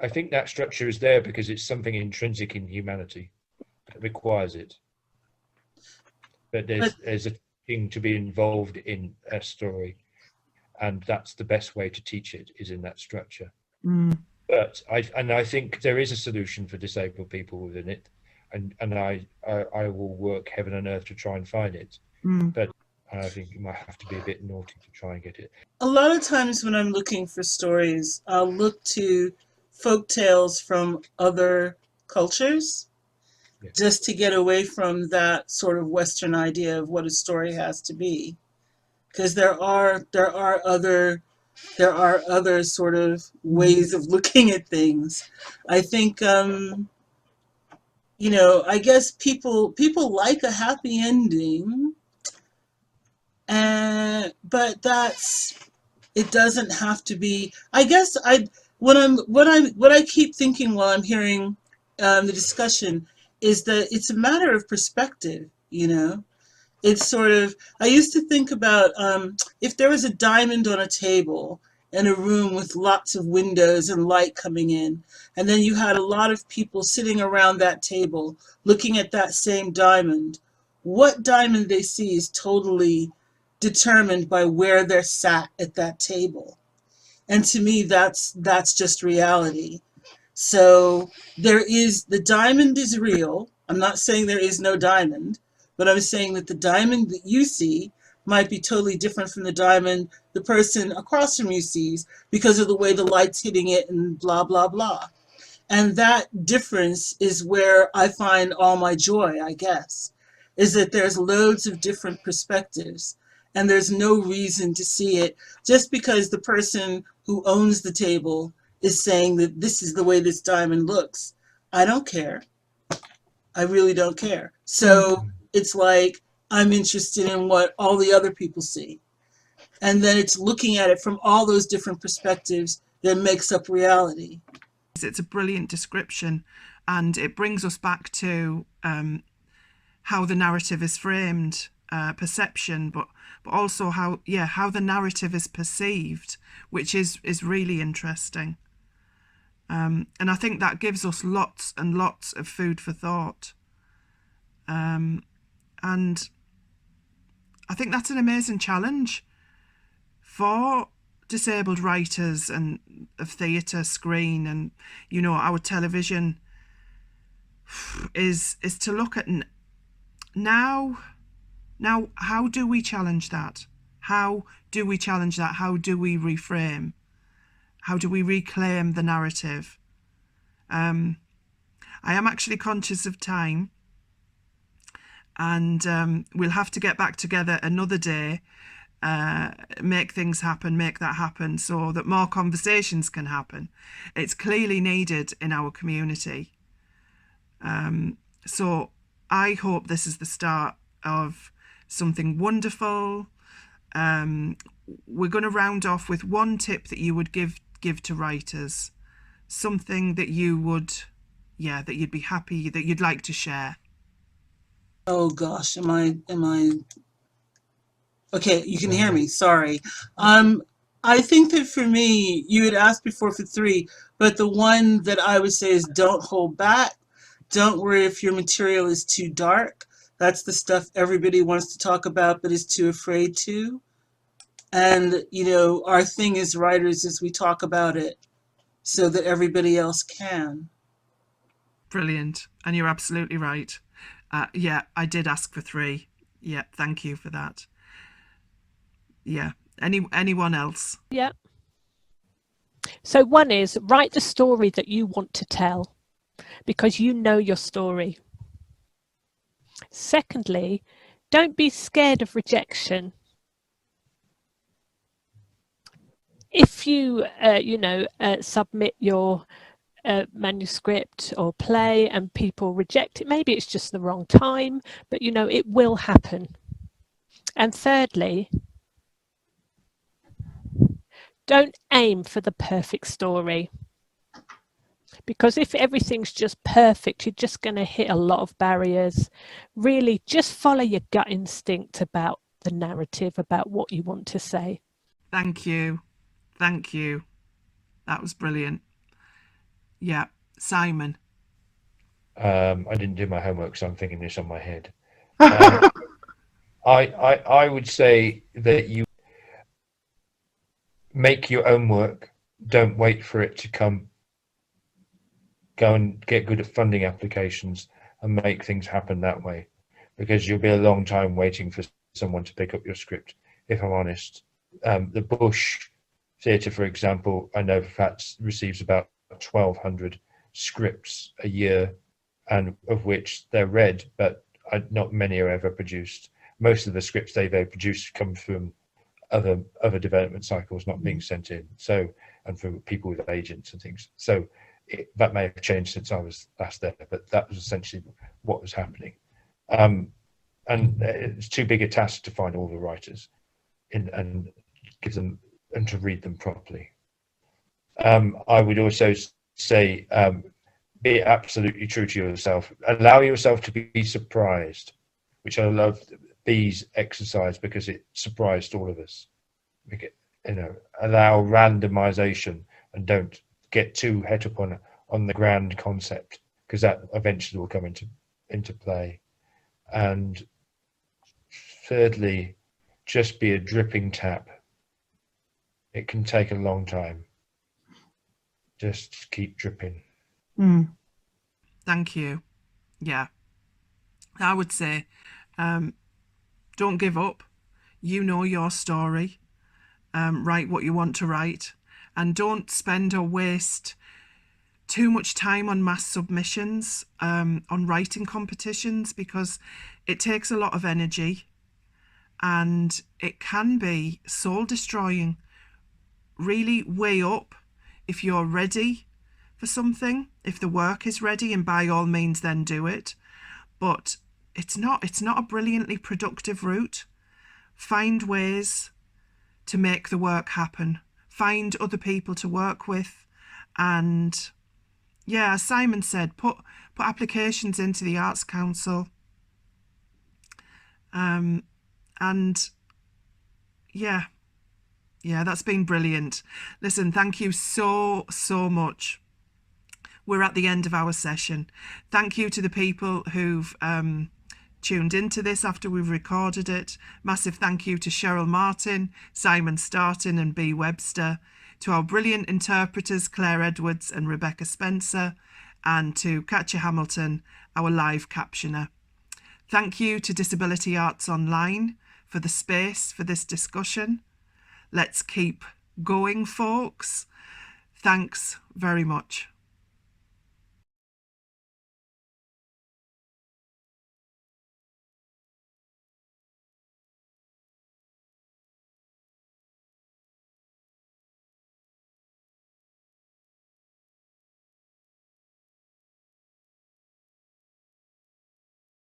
I think that structure is there because it's something intrinsic in humanity that requires it. But there's a thing to be involved in a story, and that's the best way to teach it, is in that structure. Mm. But I think there is a solution for disabled people within it, and I will work heaven and earth to try and find it. Mm. But I think you might have to be a bit naughty to try and get it. a lot of times when I'm looking for stories, I'll look to folk tales from other cultures, Yeah. just to get away from that sort of Western idea of what a story has to be. Because there are other sort of ways of looking at things. I think you know, I guess people like a happy ending, and but it doesn't have to be. I guess what I keep thinking while I'm hearing the discussion is that it's a matter of perspective. You know, it's sort of, I used to think about if there was a diamond on a table in a room with lots of windows and light coming in, and then you had a lot of people sitting around that table looking at that same diamond, what diamond they see is totally determined by where they're sat at that table. And to me, that's just reality. So the diamond is real. I'm not saying there is no diamond, but I'm saying that the diamond that you see might be totally different from the diamond the person across from you sees because of the way the light's hitting it and blah, blah, blah. And that difference is where I find all my joy, I guess, is that there's loads of different perspectives. And there's no reason to see it just because the person who owns the table is saying that this is the way this diamond looks, I don't care. I really don't care. So it's like I'm interested in what all the other people see. And then it's looking at it from all those different perspectives that makes up reality. It's a brilliant description, and it brings us back to how the narrative is framed, perception, but also how the narrative is perceived, which is really interesting. And I think that gives us lots and lots of food for thought. And I think that's an amazing challenge for disabled writers and of theatre, screen, and our television is to look at now how do we challenge that? How do we challenge that? How do we reframe? How do we reclaim the narrative? I am actually conscious of time, and we'll have to get back together another day, make things happen, make that happen, so that more conversations can happen. It's clearly needed in our community. So I hope this is the start of something wonderful. We're going to round off with one tip that you would give to writers, something that you would, that you'd be happy, that you'd like to share. Oh gosh, am I okay, you can hear me, sorry. I think that for me, you had asked before for 3, but the one that I would say is don't hold back. Don't worry if your material is too dark. That's the stuff everybody wants to talk about but is too afraid to. And, our thing as writers is we talk about it so that everybody else can. Brilliant. And you're absolutely right. I did ask for 3. Yeah, thank you for that. Yeah. Anyone else? Yeah. So one is write the story that you want to tell, because you know your story. Secondly, don't be scared of rejection. If you, submit your manuscript or play and people reject it, maybe it's just the wrong time, but it will happen. And thirdly, don't aim for the perfect story, because if everything's just perfect, you're just going to hit a lot of barriers. Really, just follow your gut instinct about the narrative, about what you want to say. Thank you. That was brilliant. Yeah. Simon. I didn't do my homework, so I'm thinking this on my head. I would say that you make your own work. Don't wait for it to come. Go and get good at funding applications and make things happen that way, because you'll be a long time waiting for someone to pick up your script, if I'm honest. The Bush Theatre, for example, I know for fact receives about 1,200 scripts a year, and of which they're read, but not many are ever produced. Most of the scripts they've ever produced come from other development cycles not being sent in, so, and from people with agents and things. So that may have changed since I was last there, but that was essentially what was happening. And it's too big a task to find all the writers and give them and to read them properly. I would also say be absolutely true to yourself. Allow yourself to be surprised, which I love B's exercise because it surprised all of us. Allow randomization and don't get too het up on the grand concept, because that eventually will come into play. And thirdly, just be a dripping tap. It can take a long time. Just keep dripping. Thank you. Yeah, I would say don't give up. You know your story. Write what you want to write, and don't spend or waste too much time on mass submissions, on writing competitions, because it takes a lot of energy and it can be soul destroying. Really weigh up if you're ready for something, if the work is ready, and by all means then do it. But it's not a brilliantly productive route. Find ways to make the work happen. Find other people to work with, and yeah, as Simon said, put applications into the Arts Council. And yeah, that's been brilliant. Listen, thank you so much. We're at the end of our session. Thank you to the people who've tuned into this after we've recorded it. Massive thank you to Cheryl Martin, Simon Startin and B. Webster, to our brilliant interpreters Claire Edwards and Rebecca Spencer, and to Katja Hamilton, our live captioner. Thank you to Disability Arts Online for the space for this discussion. Let's keep going, folks. Thanks very much.